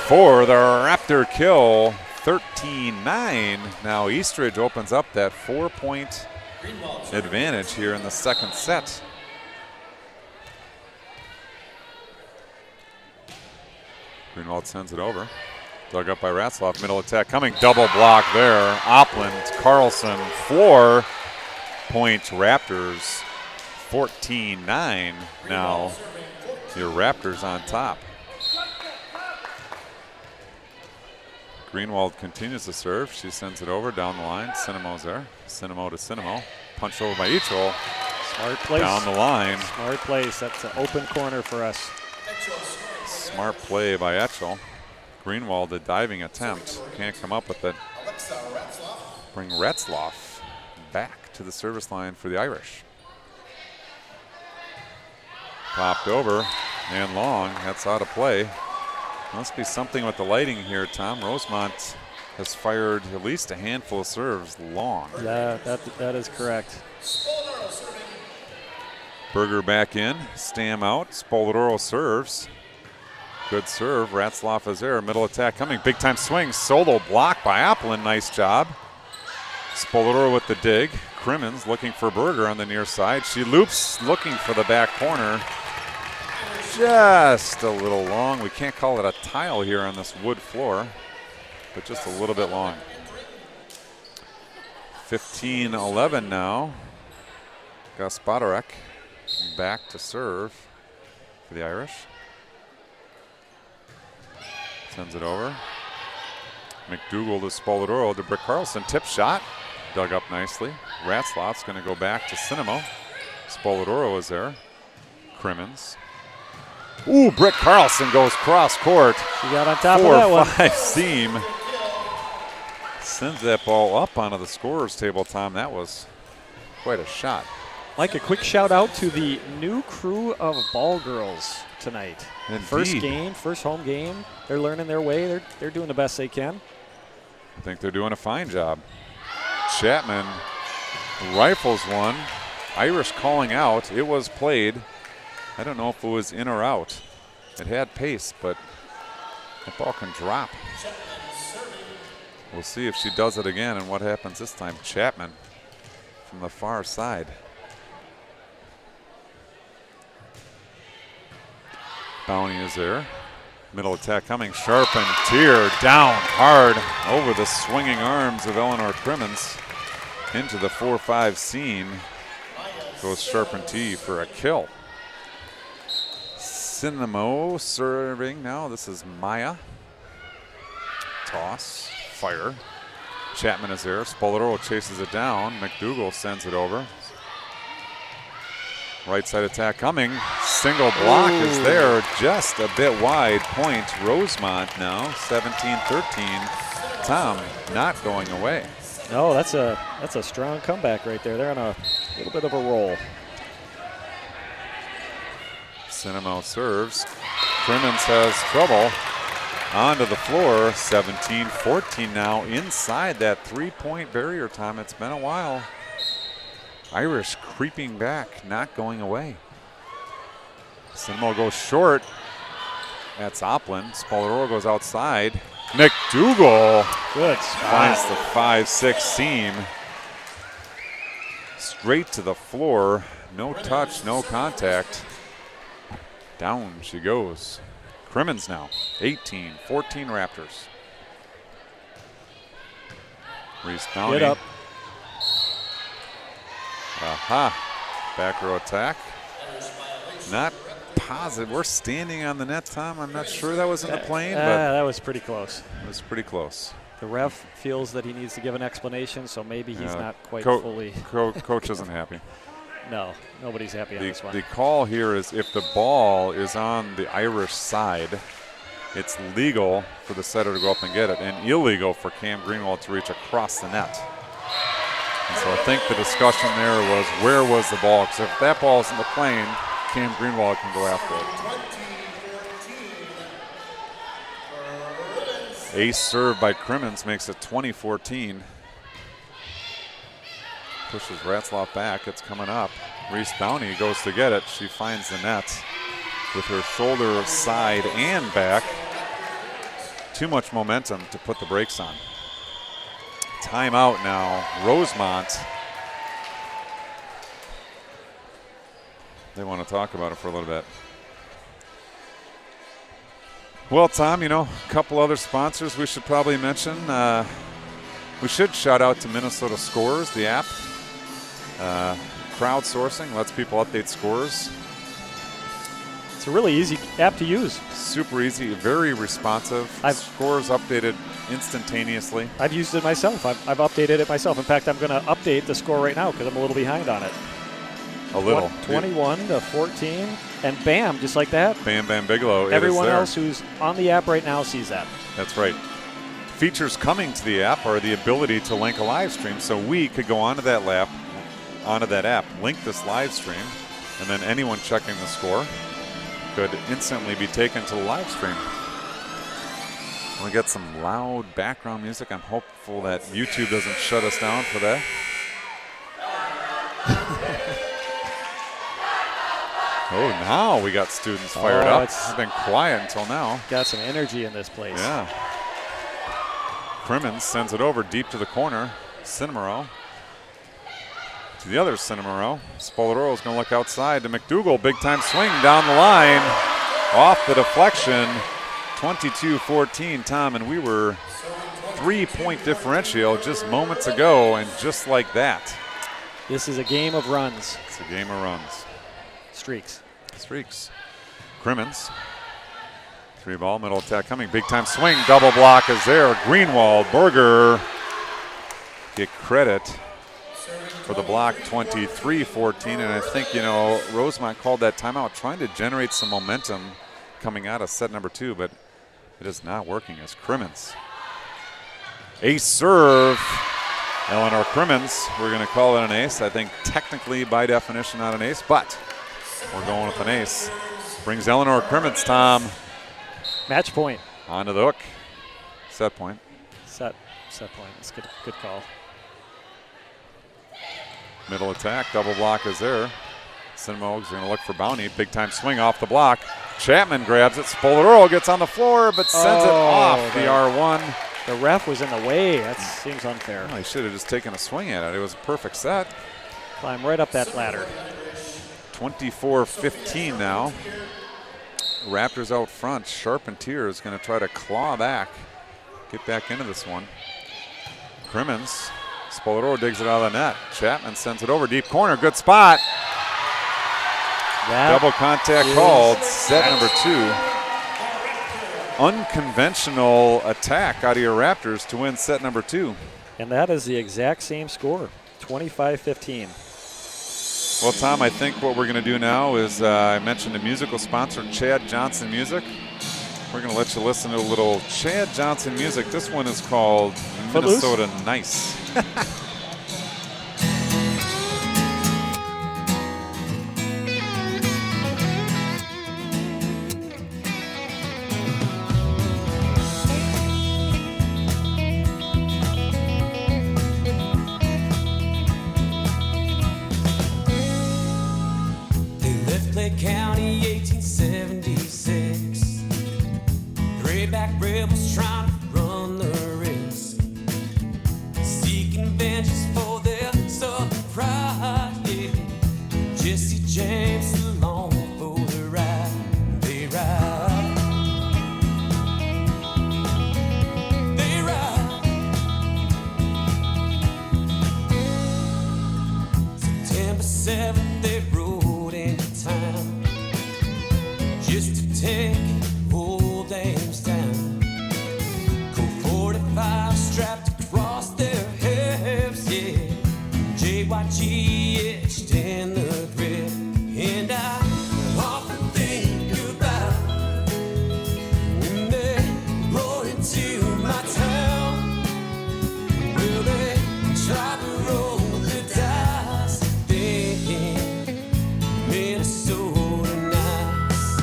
for the Raptor kill. 13-9. Now Eastridge opens up that 4-point advantage here in the second set. Greenwald sends it over. Dug up by Ratzlaff. Middle attack coming. Double block there. Opland, Carlson, 4-point Raptors. 14-9 now. Your Raptors on top. Greenwald continues to serve. She sends it over down the line. Cinemo's there. Cinemo to Cinemo. Punch over by Echel. Smart place. Down the line. Smart place. That's an open corner for us. Smart play by Echel. Greenwald, a diving attempt. Can't come up with it. Bring Retzloff back to the service line for the Irish. Popped over and long. That's out of play. Must be something with the lighting here, Tom. Rosemount has fired at least a handful of serves long. That is correct. Berger back in. Stam out. Spoladoro serves. Good serve. Ratzloff is there. Middle attack coming. Big time swing. Solo block by Applin. Nice job. Spoladoro with the dig. Crimmins looking for Berger on the near side. She loops looking for the back corner. Just a little long. We can't call it a tile here on this wood floor, but just a little bit long. 15-11 now. Gospodarek back to serve for the Irish. Sends it over. McDougall to Spoladoro to Brick Carlson. Tip shot. Dug up nicely. Ratzloff's going to go back to Cinemo. Spoladoro is there. Crimmins. Ooh, Brick Carlson goes cross court. She got on top of that one. 4-5 seam. Sends that ball up onto the scorer's table, Tom. That was quite a shot. Mike, a quick shout out to the new crew of ball girls tonight. Indeed. First game, first home game. They're learning their way. They're doing the best they can. I think they're doing a fine job. Chapman rifles one. Irish calling out. It was played. I don't know if it was in or out. It had pace, but that ball can drop. We'll see if she does it again and what happens this time. Chapman from the far side. Bowney is there. Middle attack coming. Charpentier down hard over the swinging arms of Eleanor Crimmins into the 4-5 seam. Goes Charpentier for a kill. Cinemo serving now. This is Maya. Toss. Fire. Chapman is there. Spoladoro chases it down. McDougall sends it over. Right side attack coming. Single block is there. Just a bit wide. Point Rosemount now. 17-13. Tom not going away. No, that's a strong comeback right there. They're on a little bit of a roll. Cinemo serves. Crimmins has trouble. Onto the floor. 17-14 now inside that three-point barrier, Tom. It's been a while. Irish creeping back, not going away. Cinemo goes short. That's Oplin. Spoladoro goes outside. McDougall Good finds spot. the 5-6 seam. Straight to the floor. No touch, no contact. Down she goes. Crimmins now. 18-14 Raptors. Reese Downey. Get up. Aha. Back row attack. Not positive. We're standing on the net, Tom. I'm not sure that was in the plane, but That was pretty close. it was pretty close. The ref feels that he needs to give an explanation, so maybe he's Yeah. not quite fully. Coach isn't happy. No, nobody's happy on this one. The call here is if the ball is on the Irish side, it's legal for the setter to go up and get it, and illegal for Cam Greenwald to reach across the net. And so I think the discussion there was where was the ball? Because if that ball is in the plane, Cam Greenwald can go after it. Ace serve by Crimmins makes it 20-14. Pushes Ratzloff back. It's coming up. Reese Bowney goes to get it. She finds the net with her shoulder side and back. Too much momentum to put the brakes on. Timeout now. Rosemount. They want to talk about it for a little bit. Well, Tom, a couple other sponsors we should probably mention. We should shout out to Minnesota Scores, the app. crowdsourcing, lets people update scores. It's a really easy app to use. Super easy, very responsive. Scores updated instantaneously. I've used it myself. I've updated it myself. In fact, I'm going to update the score right now because I'm a little behind on it. A little. 21 to 14, and bam, just like that. Bam Bam Bigelow. Everyone else who's on the app right now sees that. That's right. Features coming to the app are the ability to link a live stream, so we could go onto that app, link this live stream, and then anyone checking the score could instantly be taken to the live stream. We get some loud background music. I'm hopeful that YouTube doesn't shut us down for that. Oh, now we got students fired up. It's been quiet until now. Got some energy in this place. Yeah. Crimmins sends it over deep to the corner. Cinnamorough to the other Cinnamorough. Spoladoro is going to look outside to McDougal. Big time swing down the line. Off the deflection. 22-14, Tom, and we were 3-point differential just moments ago, and just like that. This is a game of runs. It's a game of runs. Streaks. Crimmins. 3-ball, middle attack coming. Big time swing. Double block is there. Greenwald, Berger get credit for the block. 23-14. And I think, Rosemount called that timeout trying to generate some momentum coming out of set number 2, but it is not working as Crimmins. Ace serve. Eleanor Crimmins, we're going to call it an ace. I think technically by definition not an ace, but we're going with an ace. Brings Eleanor Crimmins, Tom. Match point. Onto the hook. Set point. Set point. That's good call. Middle attack. Double block is there. Cinnamon is going to look for Bounty. Big time swing off the block. Chapman grabs it. Spoladoro gets on the floor, but sends it off the R1. The ref was in the way. That seems unfair. Well, he should have just taken a swing at it. It was a perfect set. Climb right up that ladder. 24-15 now. Raptors out front. Charpentier is going to try to claw back, get back into this one. Crimmins. Spoladoro digs it out of the net. Chapman sends it over deep corner. Good spot. Double contact called. Set number 2. Unconventional attack out of your Raptors to win set number 2. And that is the exact same score, 25-15. Well, Tom, I think what we're going to do now is I mentioned a musical sponsor, Chad Johnson Music. We're going to let you listen to a little Chad Johnson music. This one is called Minnesota Nice. County, 1876. Grayback rebels trying to run the risk, seeking vengeance for their southern pride. Yeah. Jesse James along for the ride. They ride. They ride. September 7th, they rode into town just to take old dames down. Colt 45 strapped across their hips, yeah. JYG etched in the grip, and I often think about when they rode into my town. Will they try to roll the dice, thinking Minnesota nice?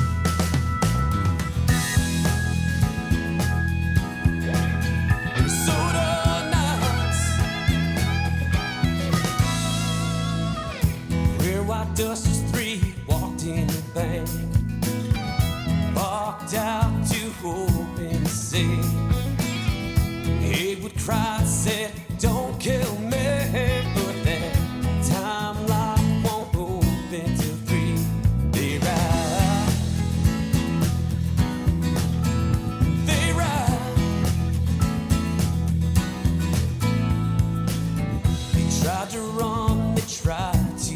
Minnesota nice. Where White Dusters 3 walked in the bank, walked out to open the safe. Haywood cried, said, "Don't kill me," but that time lock won't open till 3. They ride. They ride. They tried to run, they tried to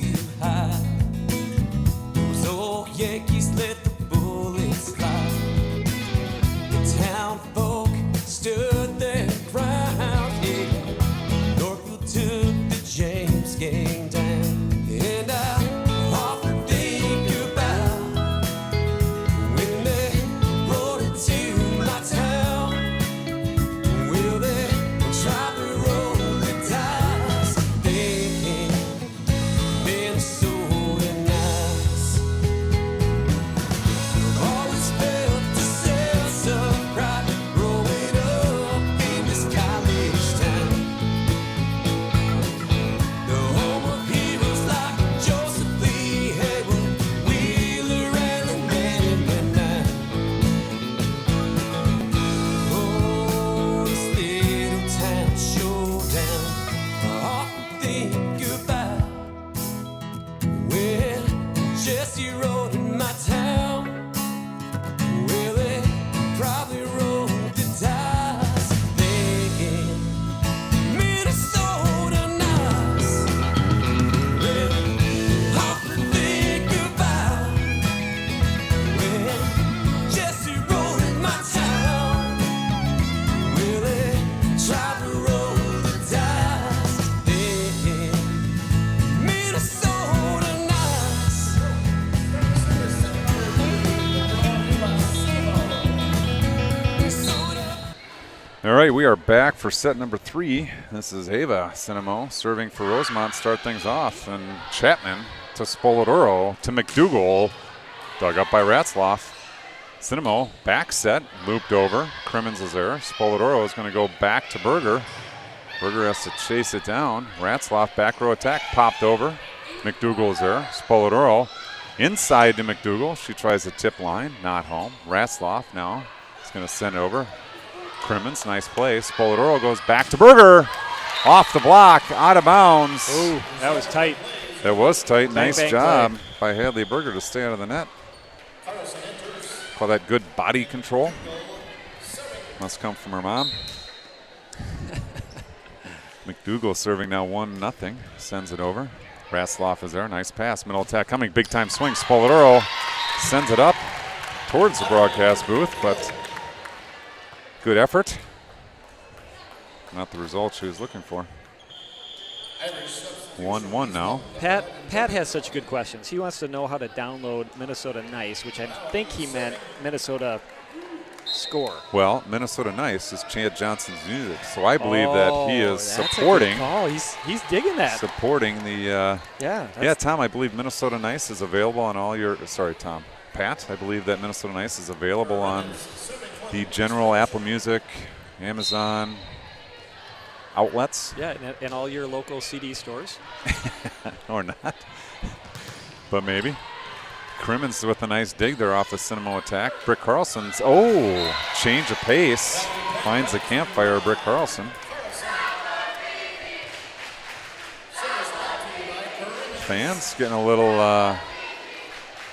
Jesse rode in my town. Well, they probably rode the dice. Thinking Minnesota nice. Well, hard to think about. Well, Jesse rode in my town. Well, they tried to roll the dice. Thinking Minnesota nice. All right, we are back for set number 3. This is Ava Cinemo serving for Rosemount. Start things off, and Chapman to Spoladoro to McDougal, dug up by Ratzloff. Cinemo back set, looped over. Crimmins is there. Spoladoro is going to go back to Berger. Berger has to chase it down. Ratzloff back row attack, popped over. McDougal is there. Spoladoro inside to McDougal. She tries a tip line, not home. Ratzloff now is going to send over. Crimmins, nice play. Spoladoro goes back to Berger. Off the block, out of bounds. Ooh, that was tight. That was tight. Bang, Nice bang job play. by Hadley Berger to stay out of the net. Call that good body control. Must come from her mom. McDougal serving now 1-0. Sends it over. Ratzloff is there. Nice pass. Middle attack coming. Big time swing. Spoladoro sends it up towards the broadcast booth, but good effort. Not the result she was looking for. 1-1 now. Pat has such good questions. He wants to know how to download Minnesota Nice, which I think he meant Minnesota Score. Well, Minnesota Nice is Chad Johnson's music, so I believe that he is that's a good supporting call. He's digging that. supporting the. Yeah, Tom. I believe Minnesota Nice is available on all your. Sorry, Tom. Pat. I believe that Minnesota Nice is available on the general Apple Music, Amazon outlets. Yeah, and all your local CD stores. Or not. But maybe. Crimmins with a nice dig there off the Cinemo attack. Brick Carlson's, change of pace. Finds the campfire, Brick Carlson. Fans getting a little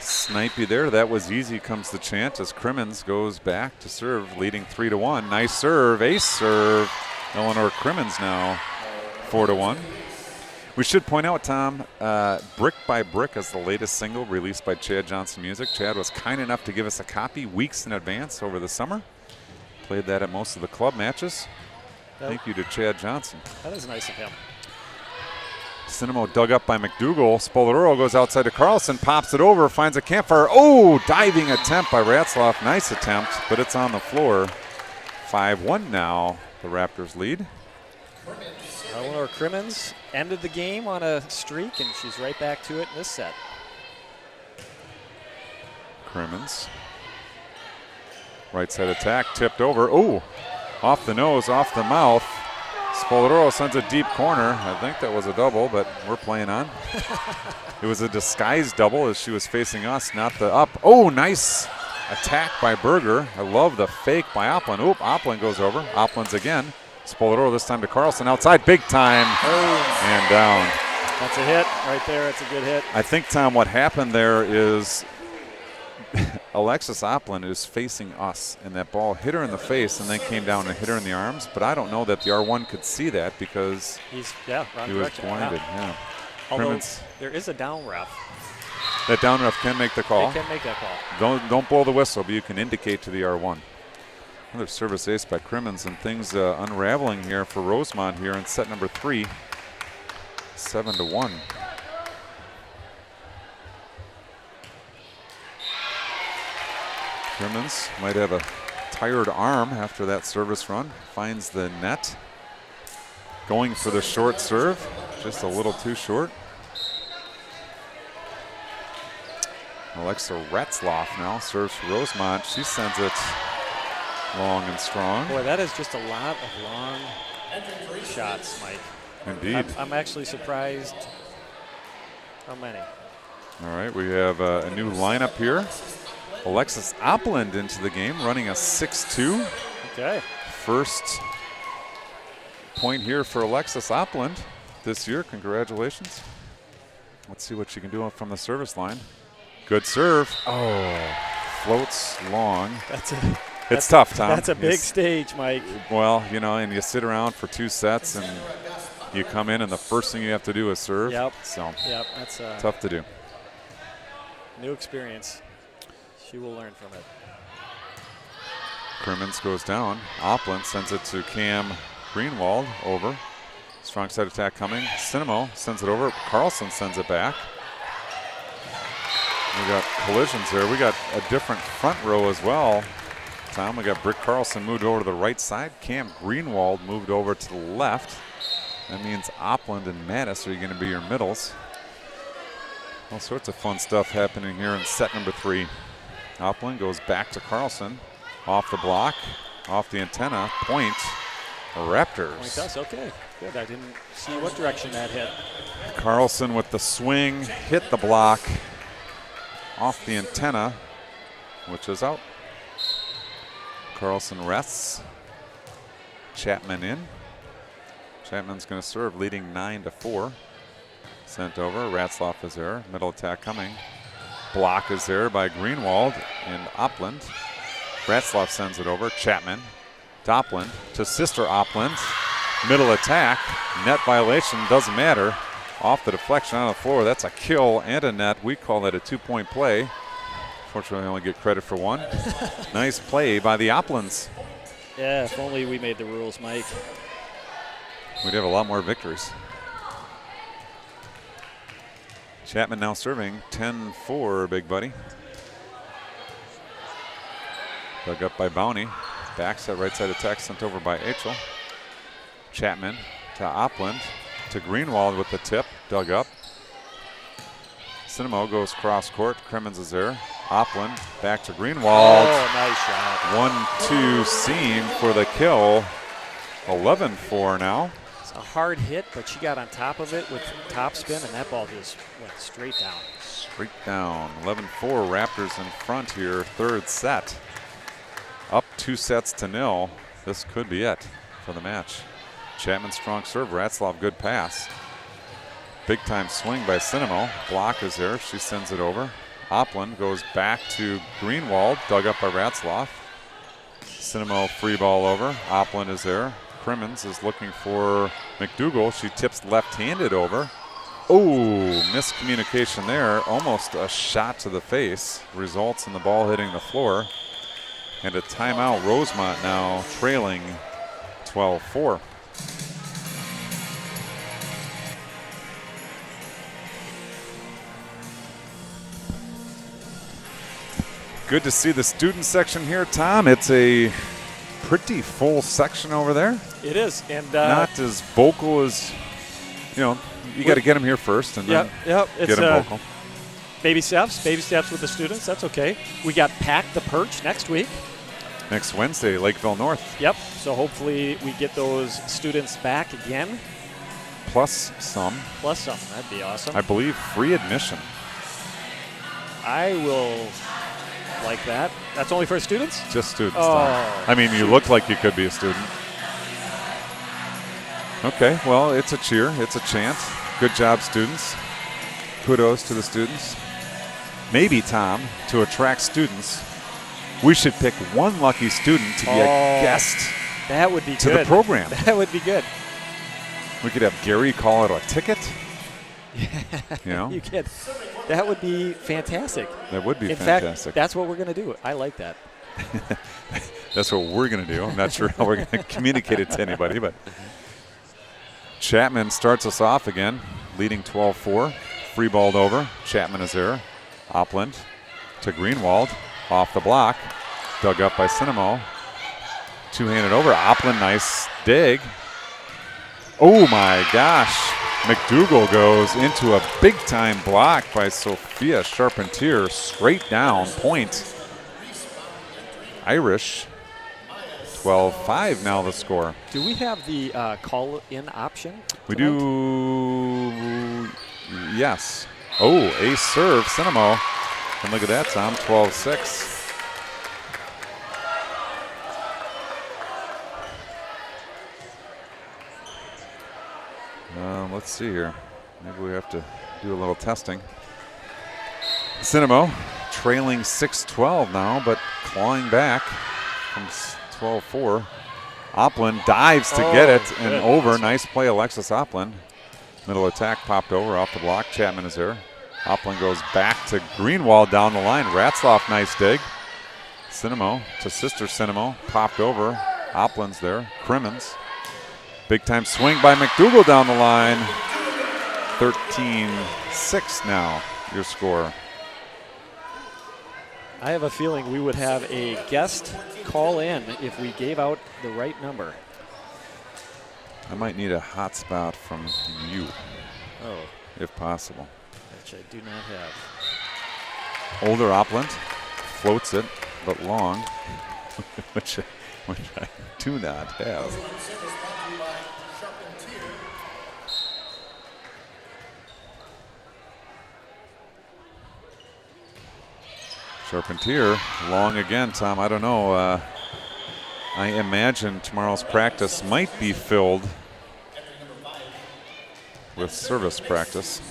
snipey there. That was easy, comes the chant as Crimmins goes back to serve, leading 3-1. Nice serve, ace serve. Eleanor Crimmins now 4-1. We should point out, Tom, Brick by Brick is the latest single released by Chad Johnson Music. Chad was kind enough to give us a copy weeks in advance over the summer. Played that at most of the club matches. Thank you to Chad Johnson. That is nice of him. Cinemo dug up by McDougal. Spoladoro goes outside to Carlson, pops it over, finds a campfire. Diving attempt by Ratzloff. Nice attempt, but it's on the floor. 5-1 now, the Raptors lead. Eleanor Crimmins ended the game on a streak, and she's right back to it in this set. Crimmins. Right side attack, tipped over. Off the nose, off the mouth. Spoladoro sends a deep corner. I think that was a double, but we're playing on. It was a disguised double as she was facing us, not the up. Nice attack by Berger. I love the fake by Oppland. Oppland goes over. Oppland's again. Spoladoro this time to Carlson outside. Big time. And down. That's a hit right there. That's a good hit. I think, Tom, what happened there is Alexis Oppland is facing us, and that ball hit her in the face and then came down and hit her in the arms. But I don't know that the R1 could see that because wrong he was direction. blinded. Yeah. Although Crimmins, there is a down ref. that down ref can make the call. They can make that call. Don't blow the whistle, but you can indicate to the R1. Another service ace by Crimmins, and things unraveling here for Rosemount here in set number 3. 7-1. Crimmins might have a tired arm after that service run. Finds the net. Going for the short serve. Just a little too short. Alexa Ratzloff now serves for Rosemount. She sends it long and strong. Boy, that is just a lot of long shots, Mike. Indeed. I'm actually surprised how many. All right, we have a new lineup here. Alexis Oppland into the game, running a 6-2. Okay. First point here for Alexis Oppland this year. Congratulations. Let's see what she can do from the service line. Good serve. Oh, floats long. It's tough, Tom. That's a big stage, Mike. Well, you know, and you sit around for 2 sets and you come in and the first thing you have to do is serve. Yep. So That's tough to do. New experience. She will learn from it. Crimmins goes down. Opland sends it to Cam Greenwald over. Strong side attack coming. Cinemo sends it over. Carlson sends it back. We got collisions here. We got a different front row as well. Tom, we got Britt Carlson moved over to the right side. Cam Greenwald moved over to the left. That means Opland and Mattis are going to be your middles. All sorts of fun stuff happening here in set number 3. Opland goes back to Carlson. Off the block, off the antenna, point, Raptors. Point us, okay. Good, I didn't see what direction that hit. Carlson with the swing, hit the block, off the antenna, which is out. Carlson rests. Chapman in. Chapman's going to serve, leading 9-4. Sent over, Ratzlaff is there, middle attack coming. Block is there by Greenwald and Opland. Ratzlaff sends it over. Chapman to Opland to Sister Opland. Middle attack. Net violation. Doesn't matter. Off the deflection on the floor. That's a kill and a net. We call that a 2-point play. Fortunately, I only get credit for one. Nice play by the Oplands. Yeah, if only we made the rules, Mike. We'd have a lot more victories. Chapman now serving 10-4, big buddy. Dug up by Bowney. Back set right side attack sent over by Achel. Chapman to Opland to Greenwald with the tip. Dug up. Cinemo goes cross court. Crimmins is there. Opland back to Greenwald. Oh, nice shot. 1-2 seam for the kill. 11-4 now. It's a hard hit, but she got on top of it with top spin, and that ball just went straight down. Straight down. 11-4 Raptors in front here. Third set. Up 2-0. This could be it for the match. Chapman strong serve. Ratzlaff good pass. Big time swing by Cinemo. Block is there. She sends it over. Opland goes back to Greenwald. Dug up by Ratzlaff. Cinemo free ball over. Opland is there. Crimmins is looking for McDougal. She tips left-handed over. Oh, miscommunication there. Almost a shot to the face. Results in the ball hitting the floor. And a timeout. Rosemount now trailing 12-4. Good to see the student section here, Tom. It's a pretty full section over there. It is, and not as vocal as, you know, you got to get them here first and then it's get them vocal. Baby steps with the students. That's okay. We got Pack the Perch next week. Next Wednesday, Lakeville North. Yep. So hopefully we get those students back again. Plus some. That'd be awesome. I believe free admission. I will like that. That's only for students? Just students. Oh, I mean, you look like you could be a student. Okay, well, it's a cheer. It's a chant. Good job, students. Kudos to the students. Maybe, Tom, to attract students, we should pick one lucky student to be a guest that would be to the program. That would be good. We could have Gary call it a ticket. You know? You could. That would be fantastic. That would be In fantastic. fact, that's what we're going to do. I like that. That's what we're going to do. I'm not sure how we're going to communicate it to anybody, but Chapman starts us off again, leading 12-4. Free balled over. Chapman is there. Opland to Greenwald. Off the block. Dug up by Cinemo. Two-handed over. Opland, nice dig. Oh, my gosh. McDougal goes into a big-time block by Sophia Charpentier. Straight down. Point. Irish. 12-5 now the score. Do we have the call-in option We tonight? do, yes. Oh, ace serve, Cinemo. And look at that, Tom, 12-6. Let's see here. Maybe we have to do a little testing. Cinemo trailing 6-12 now, but clawing back from 12-4. Oplin dives to get it and over. Nice play, Alexis Oplin. Middle attack popped over off the block. Chapman is there. Oplin goes back to Greenwald down the line. Ratzloff, nice dig. Cinemo to Sister Cinemo, popped over. Oplin's there. Crimmins. Big time swing by McDougal down the line. 13-6 now, your score. I have a feeling we would have a guest call in if we gave out the right number. I might need a hot spot from you, if possible. Which I do not have. Older Opland floats it, but long, which I do not have. Charpentier, long again, Tom. I don't know. I imagine tomorrow's practice might be filled with service practice.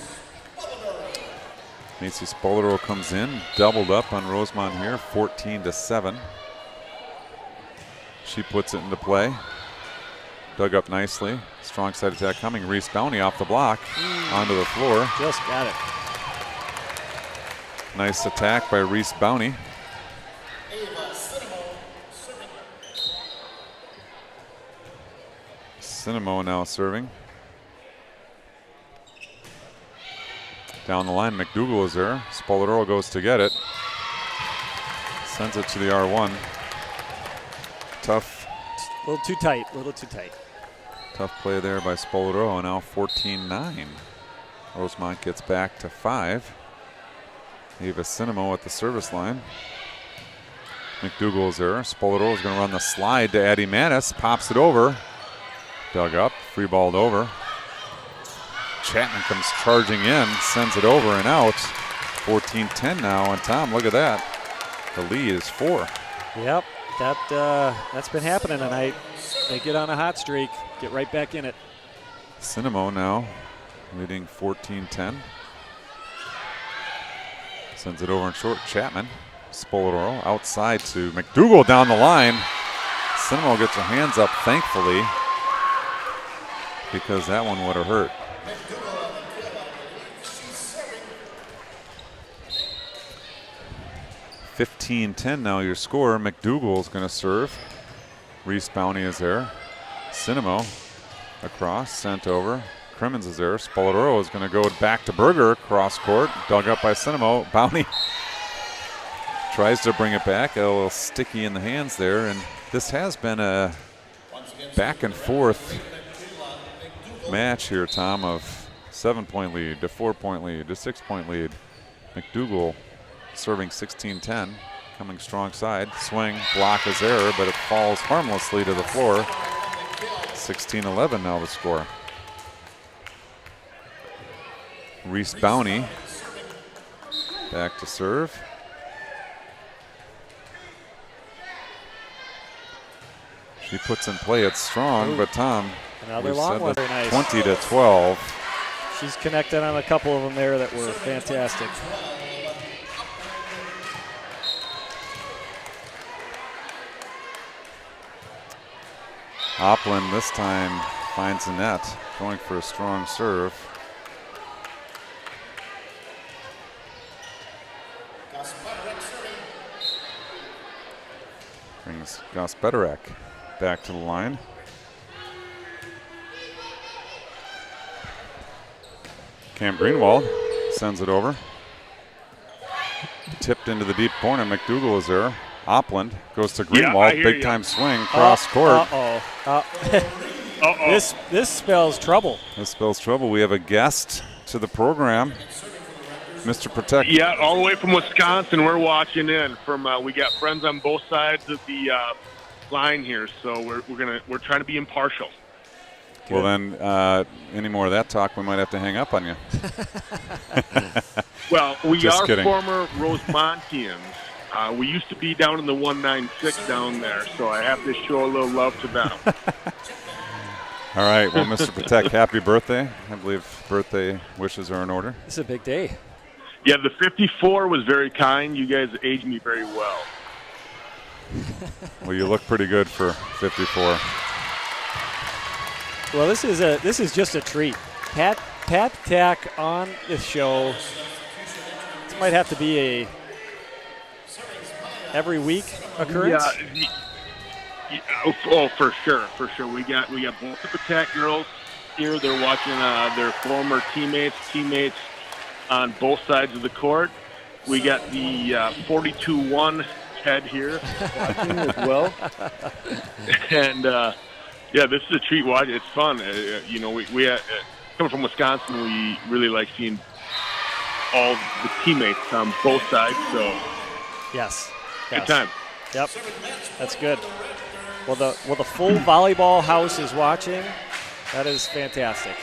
Macy Spoladoro comes in, doubled up on Rosemount here, 14-7. She puts it into play. Dug up nicely. Strong side attack coming. Reese Downey off the block, onto the floor. Just got it. Nice attack by Reese Bowney. Cinemo now serving. Down the line, McDougal is there. Spoladoro goes to get it. Sends it to the R1. Tough. A little too tight, a little too tight. Tough play there by Spoladoro. Now 14-9. Rosemount gets back to 5. Ava Cinemo at the service line. McDougal's there. Spoladoro is going to run the slide to Addie Manis. Pops it over. Dug up. Free balled over. Chapman comes charging in. Sends it over and out. 14-10 now. And Tom, look at that. The lead is 4. Yep. That's been happening tonight. They get on a hot streak. Get right back in it. Cinemo now leading 14-10. Sends it over in short. Chapman. Spoladoro outside to McDougal down the line. Cinemo gets her hands up, thankfully, because that one would have hurt. $15-10 now your score. McDougal is going to serve. Reese Bowney is there. Cinemo across, sent over. Crimmins is there. Spoladoro is going to go back to Berger, cross court, dug up by Cinemo. Bowney tries to bring it back, a little sticky in the hands there, and this has been a back and forth match here, Tom, of 7-point lead to 4-point lead to 6-point lead. McDougal serving 16-10, coming strong side. Swing, block is there, but it falls harmlessly to the floor. 16-11 now the score. Reese Bowney back to serve. She puts in play it strong, but Tom, another long one. Very nice. 20-12. She's connected on a couple of them there that were fantastic. Oplin this time finds the net, going for a strong serve. Brings Gospetarek back to the line. Cam Greenwald sends it over. Tipped into the deep corner. McDougal is there. Oplin goes to Greenwald. Big time swing, cross court. This spells trouble. This spells trouble. We have a guest to the program. Mr. Protect. Yeah, all the way from Wisconsin, we're watching in. We got friends on both sides of the line here, so we're trying to be impartial. Good. Well, then, any more of that talk, we might have to hang up on you. Well, we Just are kidding. former Rosemontians. We used to be down in the 196 down there, so I have to show a little love to them. All right. Well, Mr. Protect, happy birthday. I believe birthday wishes are in order. This is a big day. Yeah, the 54 was very kind. You guys aged me very well. Well, you look pretty good for 54. Well, this is just a treat. Pat Tack on the show. This might have to be a every week occurrence. Oh, for sure. We got both the Attack girls here. They're watching their former teammates on both sides of the court. We got the 42-1 head here watching as well. And this is a treat. Watch, it's fun. We coming from Wisconsin, we really like seeing all the teammates on both sides. So yes. good time. Yep, that's good. Well, the full volleyball house is watching. That is fantastic.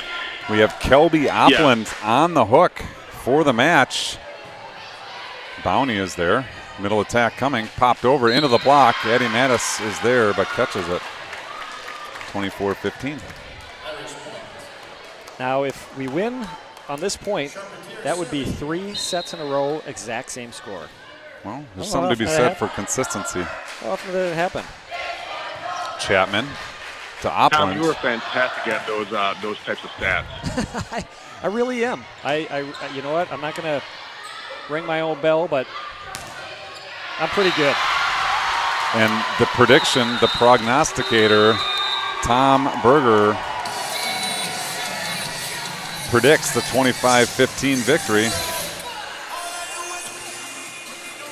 We have Kelby Opland on the hook for the match. Bounty is there. Middle attack coming. Popped over into the block. Addie Mattis is there but catches it. 24-15. Now, if we win on this point, that would be 3 sets in a row, exact same score. Well, there's something to be said for consistency. How often did it happen? Chapman to Opland. Tom, you were fantastic at those types of stats. I really am. I you know what? I'm not going to ring my own bell, but I'm pretty good. And the prediction, the prognosticator, Tom Berger, predicts the 25-15 victory.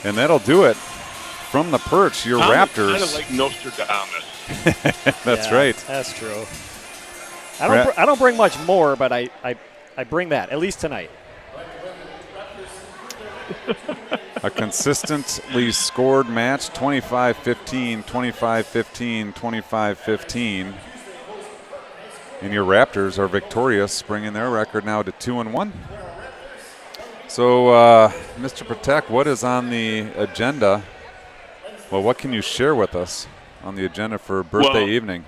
And that'll do it from the perch. Your Raptors. Kind of like Nostradamus. That's right. That's true. I don't bring much more, but I bring that, at least tonight. A consistently scored match, 25-15, 25-15, 25-15. And your Raptors are victorious, bringing their record now to 2-1. So, Mr. Protect, what is on the agenda? Well, what can you share with us on the agenda for birthday evening?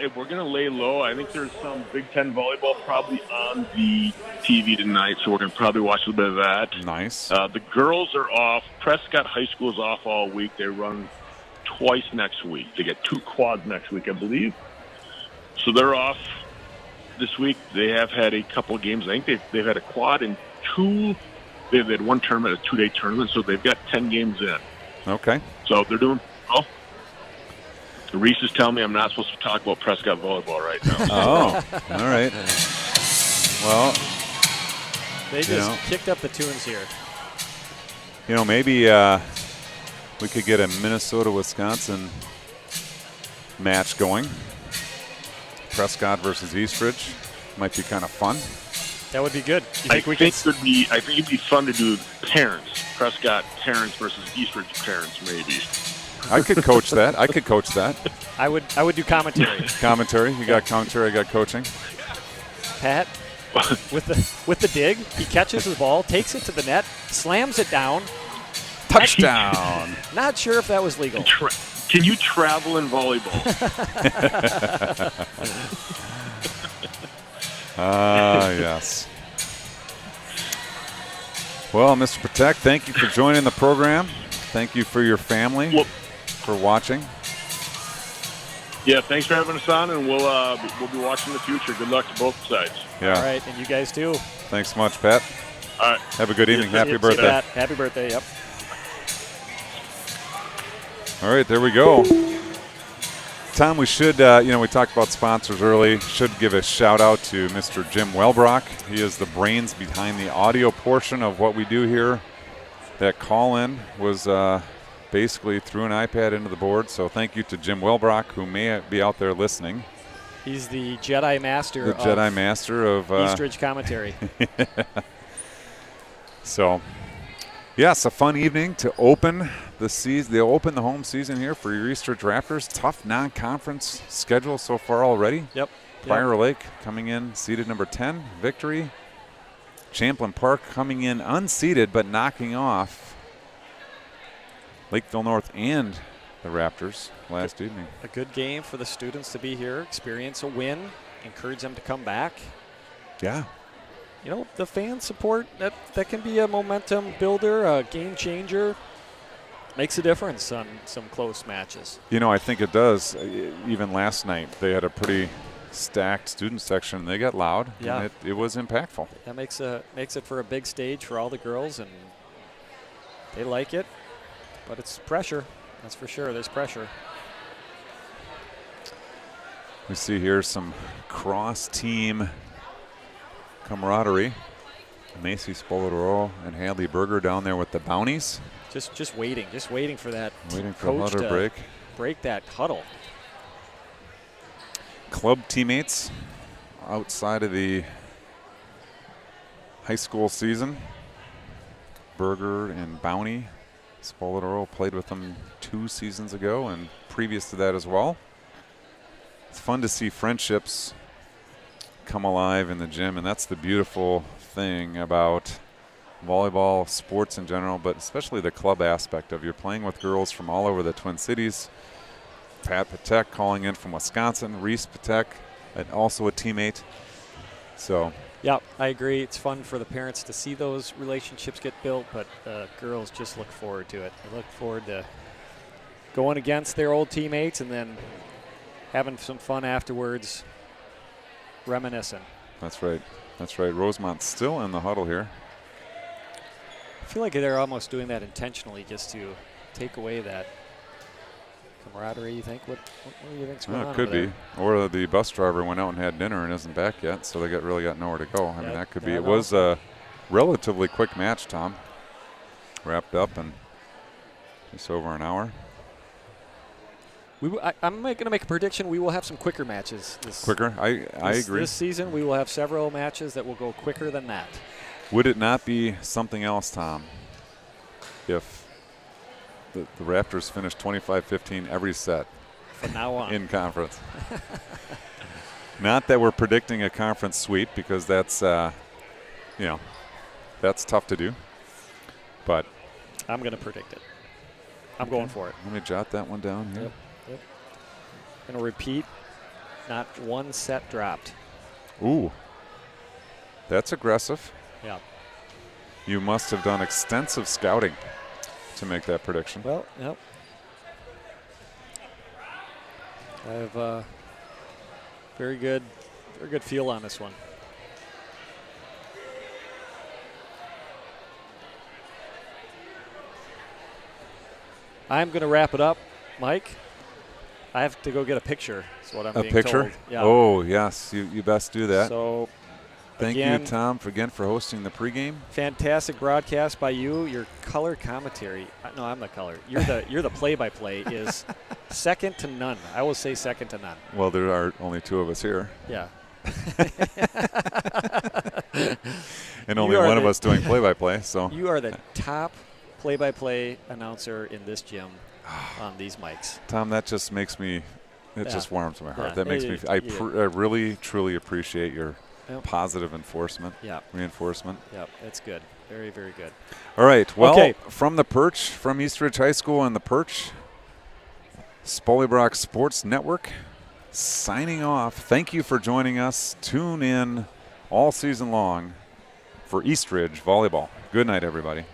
If we're going to lay low, I think there's some Big Ten volleyball probably on the TV tonight, so we're going to probably watch a little bit of that. Nice. The girls are off. Prescott High School is off all week. They run twice next week. They get 2 quads next week, I believe. So they're off this week. They have had a couple of games. I think they've had a quad and 2. They've had one tournament, a 2-day tournament, so they've got 10 games in. Okay. So they're doing well. Reese is telling me I'm not supposed to talk about Prescott volleyball right now. Oh, all right. Well, they just kicked up the tunes here. Maybe we could get a Minnesota-Wisconsin match going. Prescott versus Eastridge might be kind of fun. That would be good. I think it'd be fun to do parents, Prescott parents versus Eastridge parents, maybe. I could coach that. I would do commentary. Commentary. You got commentary. I got coaching. Pat, with the dig, he catches the ball, takes it to the net, slams it down. Touchdown. Not sure if that was legal. Can you travel in volleyball? Yes. Well, Mr. Protect, thank you for joining the program. Thank you for your family for watching. Yeah, thanks for having us on, and we'll be watching the future. Good luck to both sides. Yeah. All right, and you guys too. Thanks so much, Pat. All right. Have a good evening. Happy Pat, birthday. happy birthday, yep. All right, there we go. Tom, we should, we talked about sponsors early. Should give a shout out to Mr. Jim Welbrock. He is the brains behind the audio portion of what we do here. That call-in was basically threw an iPad into the board. So thank you to Jim Welbrock, who may be out there listening. He's the Jedi Master. The Jedi Master of Eastridge commentary. So, yes, a fun evening to open the season. They'll open the home season here for your Eastridge Raptors. Tough non-conference schedule so far already. Yep. Prior Lake coming in seeded number 10, victory. Champlain Park coming in unseeded but knocking off Lakeville North and the Raptors last evening. A good game for the students to be here, experience a win, encourage them to come back. Yeah. the fan support, that can be a momentum builder, a game changer. Makes a difference on some close matches. I think it does. Even last night, they had a pretty stacked student section. They got loud. Yeah. And it was impactful. That makes it for a big stage for all the girls, and they like it. But it's pressure. That's for sure. There's pressure. We see here some cross-team camaraderie. Macy Spoladoro and Hadley Berger down there with the bounties. Just waiting for that. Waiting for coach huddle to break that huddle. Club teammates outside of the high school season. Berger and Bounty. Spoladoro played with them 2 seasons ago and previous to that as well. It's fun to see friendships come alive in the gym, and that's the beautiful thing about volleyball, sports in general, but especially the club aspect of you're playing with girls from all over the Twin Cities. Pat Patek calling in from Wisconsin, Reese Patek, and also a teammate. So, yeah, I agree. It's fun for the parents to see those relationships get built, but girls just look forward to it. They look forward to going against their old teammates and then having some fun afterwards, reminiscing. That's right. Rosemount's still in the huddle here. I feel like they're almost doing that intentionally just to take away that camaraderie, you think? What do you think's going on? It could be. Or the bus driver went out and had dinner and isn't back yet, so they really got nowhere to go. I mean, that could be. It was a relatively quick match, Tom. Wrapped up in just over an hour. I'm going to make a prediction. We will have some quicker matches. Quicker? I agree. This season, we will have several matches that will go quicker than that. Would it not be something else, Tom, if the Raptors finished 25-15 every set from now on in conference? Not that we're predicting a conference sweep, because that's that's tough to do. But I'm going to predict it. I'm going for it. Let me jot that one down here. Yep. Going to repeat. Not one set dropped. Ooh, that's aggressive. Yeah. You must have done extensive scouting to make that prediction. Well, yep. I have a very good feel on this one. I'm going to wrap it up, Mike. I have to go get a picture. Is what I'm being told. A picture? Yeah. Oh, yes. You best do that. So, thank you, Tom, for hosting the pregame. Fantastic broadcast by you. Your color commentary. No, I'm the color. You're the play-by-play is second to none. I will say second to none. Well, there are only 2 of us here. Yeah. And only one of us doing play-by-play. So you are the top play-by-play announcer in this gym on these mics. Tom, that just makes me. It just warms my heart. That makes me. I really, truly appreciate your positive reinforcement. Yeah. It's good. Very, very good. All right. Well, from the Perch, from Eastridge High School and the Perch, Spollybrock Sports Network, signing off. Thank you for joining us. Tune in all season long for Eastridge Volleyball. Good night, everybody.